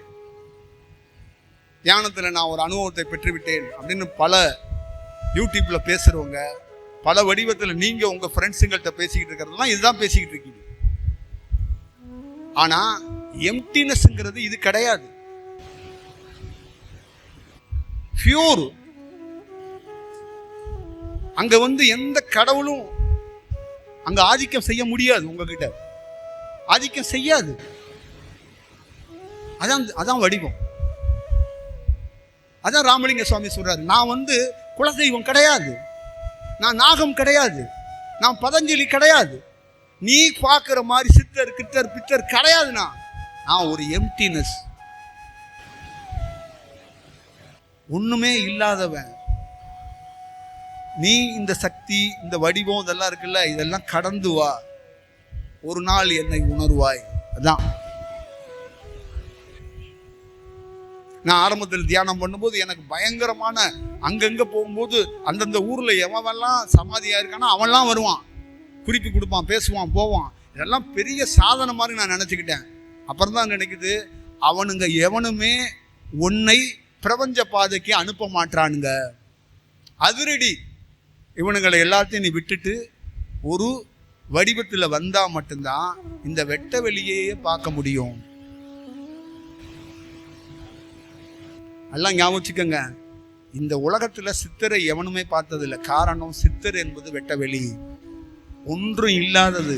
தியானத்துல நான் ஒரு அனுபவத்தை பெற்றுவிட்டேன் அப்படின்னு பல யூடியூப்ல பேசுறவங்க, பல வடிவத்துல நீங்க உங்க ஃப்ரெண்ட்ஸுங்கள்ட்ட பேசிக்கிட்டு இருக்கிறதெல்லாம் இதுதான் பேசிக்கிட்டு இருக்கீங்க. ஆனா எம்டினஸ்ங்கிறது இது கிடையாது. பியூர். அங்க வந்து எந்த கடவுளும் அங்க ஆதிக்கம் செய்ய முடியாது. உங்ககிட்ட ஆதிக்கம் செய்யாது. அதான் வடிவம். அதான் ராமலிங்க சுவாமி சொல்றாரு, நான் வந்து குலதெய்வம் கிடையாது, நான் நாகம் கிடையாது, நான் பதஞ்சலி கிடையாது, நீ பார்க்கிற மாதிரி சித்தர் கித்தர் பித்தர் கிடையாது. நான் ஒரு எம்டினஸ், ஒண்ணுமே இல்லாதவன். நீ இந்த சக்தி, இந்த வடிவம் இதெல்லாம் இருக்குல்ல, இதெல்லாம் கடந்து வா, ஒரு நாள் என்னை உணர்வாய். அதான் நான் ஆரம்பத்தில் தியானம் பண்ணும்போது எனக்கு பயங்கரமான, அங்கங்க போகும்போது அந்தந்த ஊர்ல எவன்லாம் சமாதியா இருக்கானோ அவன்லாம் வருவான், குறிப்பு கொடுப்பான், பேசுவான், போவான். இதெல்லாம் பெரிய சாதனை மாதிரி நான் நினைச்சுக்கிட்டேன். அப்புறம் தான் நினைக்குது, அவனுங்க எவனுமே உன்னை பிரபஞ்ச பாதைக்கு அனுப்ப மாட்டானுங்க. அதிரடி. இவனுங்களை எல்லாத்தையும் நீ விட்டுட்டு ஒரு வடிவத்தில் வந்தா மட்டும்தான் இந்த வெட்ட வெளியே பார்க்க முடியும். எல்லாம் ஞாபகம் வச்சுக்கோங்க. இந்த உலகத்துல சித்தரை எவனுமே பார்த்ததில்லை. காரணம், சித்தர் என்பது வெட்ட வெளி. ஒன்றும் இல்லாதது.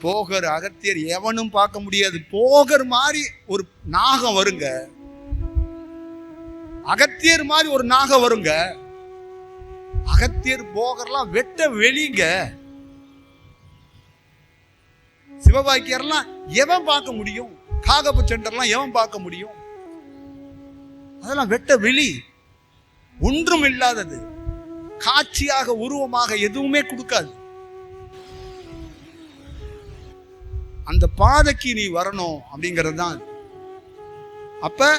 போகர் அகத்தியர் எவனும் பார்க்க முடியாது. போகர் மாதிரி ஒரு நாகம் வருங்க, அகத்தியர் மாதிரி ஒரு நாகம் வருங்க. அகத்தியர் போகர்லாம் வெட்ட வெளிங்க. சிவபாக்கியர்லாம் எவன் பார்க்க முடியும்? காகப சென்டர்லாம் எவன் பார்க்க முடியும்? அதெல்லாம் வெட்ட வெளி, ஒன்றும் இல்லாதது, காட்சியாக உருவமாக எதுவுமே கொடுக்காது. அந்த பாதைக்கு நீ வரணும் அப்படிங்கிறது தான். அப்ப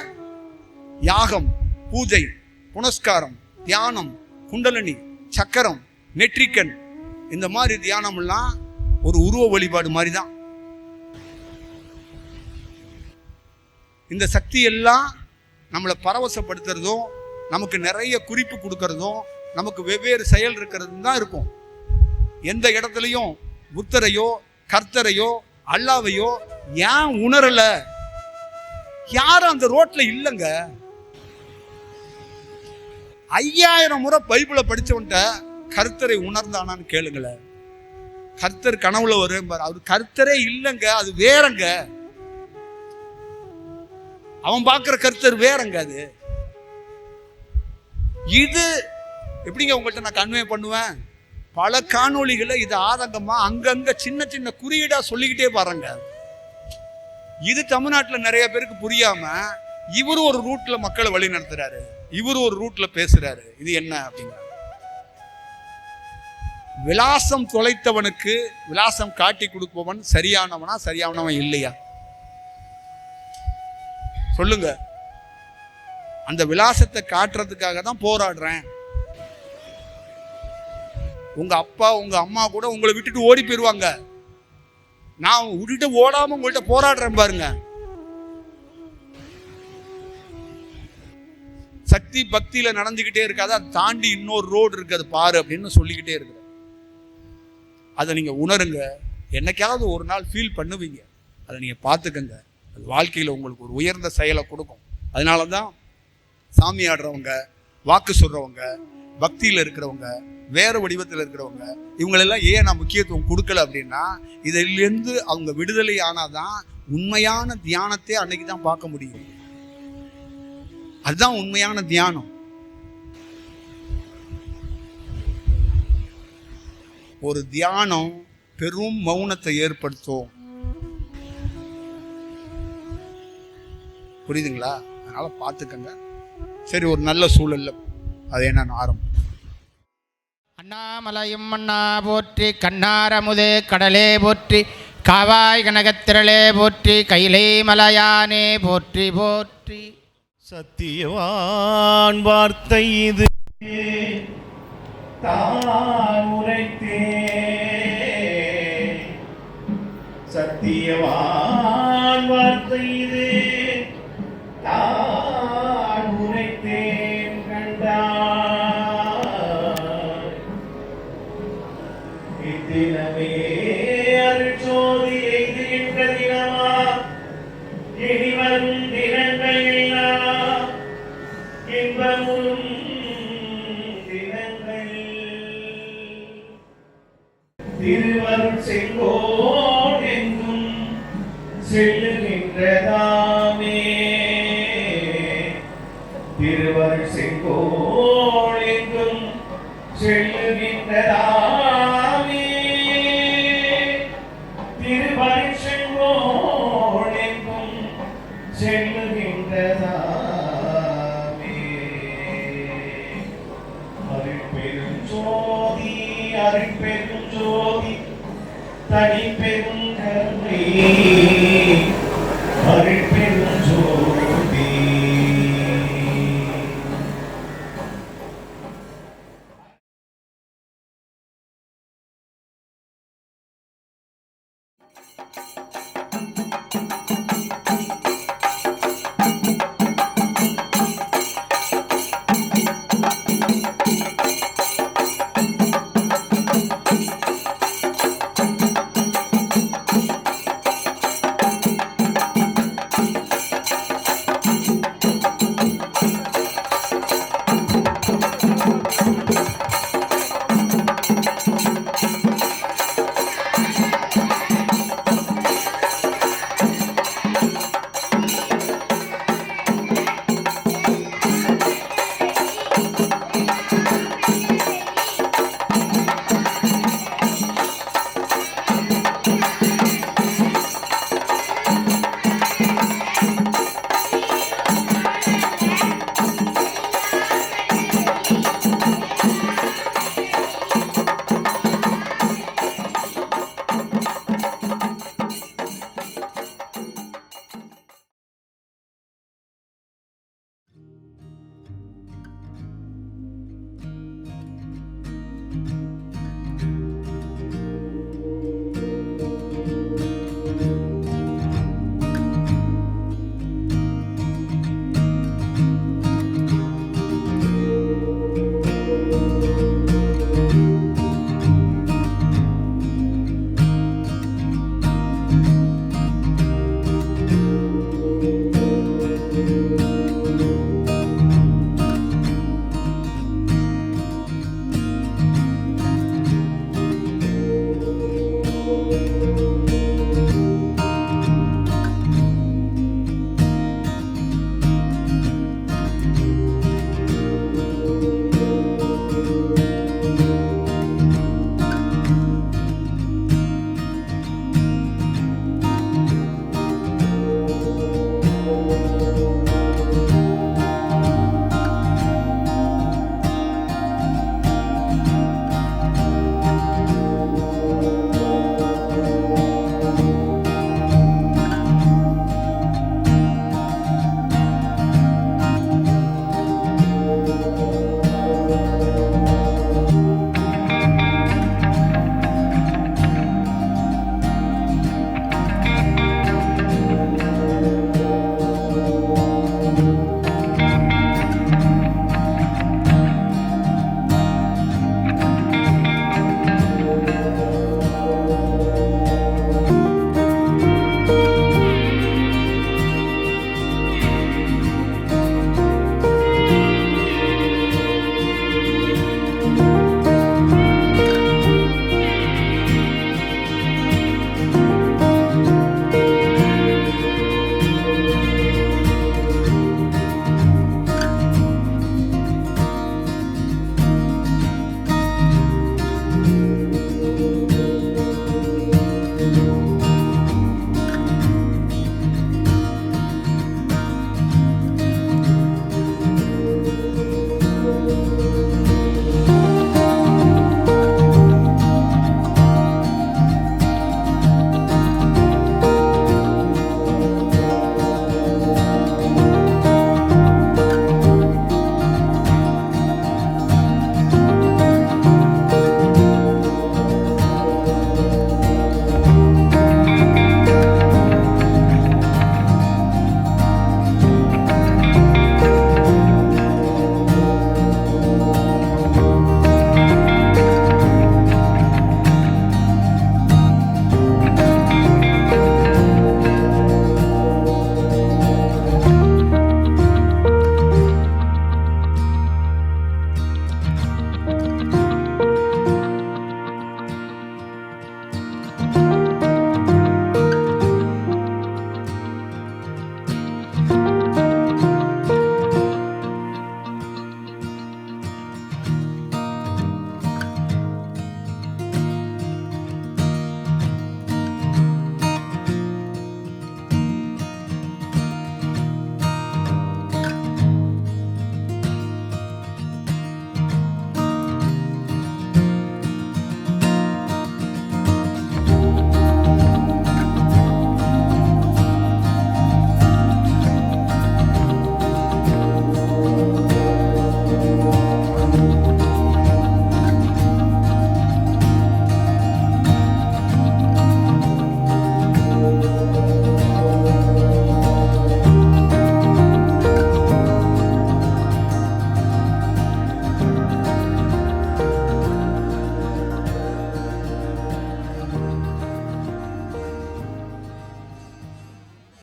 யாகம், பூஜை, புனஸ்காரம், தியானம், குண்டலினி, சக்கரம், நெற்றிக்கண், இந்த மாதிரி தியானம் எல்லாம் ஒரு உருவ வழிபாடு மாதிரி தான். இந்த சக்தி எல்லாம் நம்மளை பரவசப்படுத்துறதும், நமக்கு நிறைய குறிப்பு கொடுக்கறதும், நமக்கு வெவ்வேறு செயல் இருக்கிறது தான் இருக்கும். எந்த இடத்துலையும் புத்தரையோ கர்த்தரையோ அல்லாவையோ ஏன் உணரல? யாரும் அந்த ரோட்ல இல்லைங்க. 5000 முறை பைபிளை படிச்சவன்ட்ட கர்த்தரை உணர்ந்தானான்னு கேளுங்களேன். கர்த்தர் கனவுல வரும் பாரு, அவர் கர்த்தரே இல்லைங்க, அது வேறங்க. அவன் பார்க்கிற கர்த்தர் வேறங்க. அது இது எப்படிங்க உங்கள்கிட்ட நான் கன்வே பண்ணுவேன்? பல காணொளிகளை இது ஆதங்கமா அங்கங்க சின்ன சின்ன குறியீடா சொல்லிக்கிட்டே பாருங்க. இது தமிழ்நாட்டில் நிறைய பேருக்கு புரியாம இவரு ஒரு ரூட்ல மக்களை வழி நடத்துறாரு, இவரு ஒரு ரூட்ல பேசுறாரு. இது என்ன அப்படிங்கிற விலாசம் தொலைத்தவனுக்கு விலாசம் காட்டி கொடுப்பவன் சரியானவனா சரியானவன் இல்லையா? சொல்லுங்க. அந்த விலாசத்தை காட்டுறதுக்காக தான் போராடுறேன். உங்க அப்பா உங்க அம்மா கூட உங்களை விட்டுட்டு ஓடி போயிருவாங்க. நான் விட்டுட்டு ஓடாம உங்கள்கிட்ட போராடுறேன் பாருங்க. சக்தி பக்தியில நடந்துகிட்டே இருக்காது, அதை தாண்டி இன்னொரு ரோடு இருக்கு, அது பாரு அப்படின்னு சொல்லிக்கிட்டே இருக்கு. அதை நீங்க உணருங்க. என்னைக்காவது ஒரு நாள் ஃபீல் பண்ணுவீங்க. அதை நீங்க பார்த்துக்கங்க. அது வாழ்க்கையில உங்களுக்கு ஒரு உயர்ந்த செயலை கொடுக்கும். அதனாலதான் சாமி ஆடுறவங்க, வாக்கு சொல்றவங்க, பக்தியில இருக்கிறவங்க, வேற வடிவத்தில் இருக்கிறவங்க, இவங்களெல்லாம் ஏன் நான் முக்கியத்துவம் கொடுக்கல அப்படின்னா, இதிலிருந்து அவங்க விடுதலை ஆனாதான் உண்மையான தியானத்தை அன்னைக்கு தான் பார்க்க முடியும். அதுதான் உண்மையான தியானம். ஒரு தியானம் பெரும் மௌனத்தை ஏற்படுத்தும். புரியுதுங்களா? அதனால பார்த்துக்கங்க. சரி, ஒரு நல்ல சூழல்ல அது என்னன்னு ஆரம்பம். அண்ணாமலையும் அண்ணா போற்றி, கண்ணாரமுதே கடலே போற்றி, காவாய் கனகத்திரளே போற்றி, கைலை மலையானே போற்றி போற்றி. சத்தியவான் வார்த்தை இது தான் உரைத்தே, சத்தியவான் வார்த்தை இது தான் உரைத்தேன் கண்டார். இத்தினமே அருட்சோதி எய்துகின்ற தினமா, இனிவரும் தினங்கள் எல்லாம் இன்பமுறும் தினங்கள். திருவருட் செங்கோல் எங்கும் செல்லுகின்றதாமே, திருவருட் செங்கோல் எங்கும் செல்லுகின்றதாமே, திருவருட் செங்கோல் எங்கும் செல்லுகின்றதாமே. அருட்பெரும் ஜோதி, அருட்பெரும் ஜோதி, தனிப்பெரும் கருணை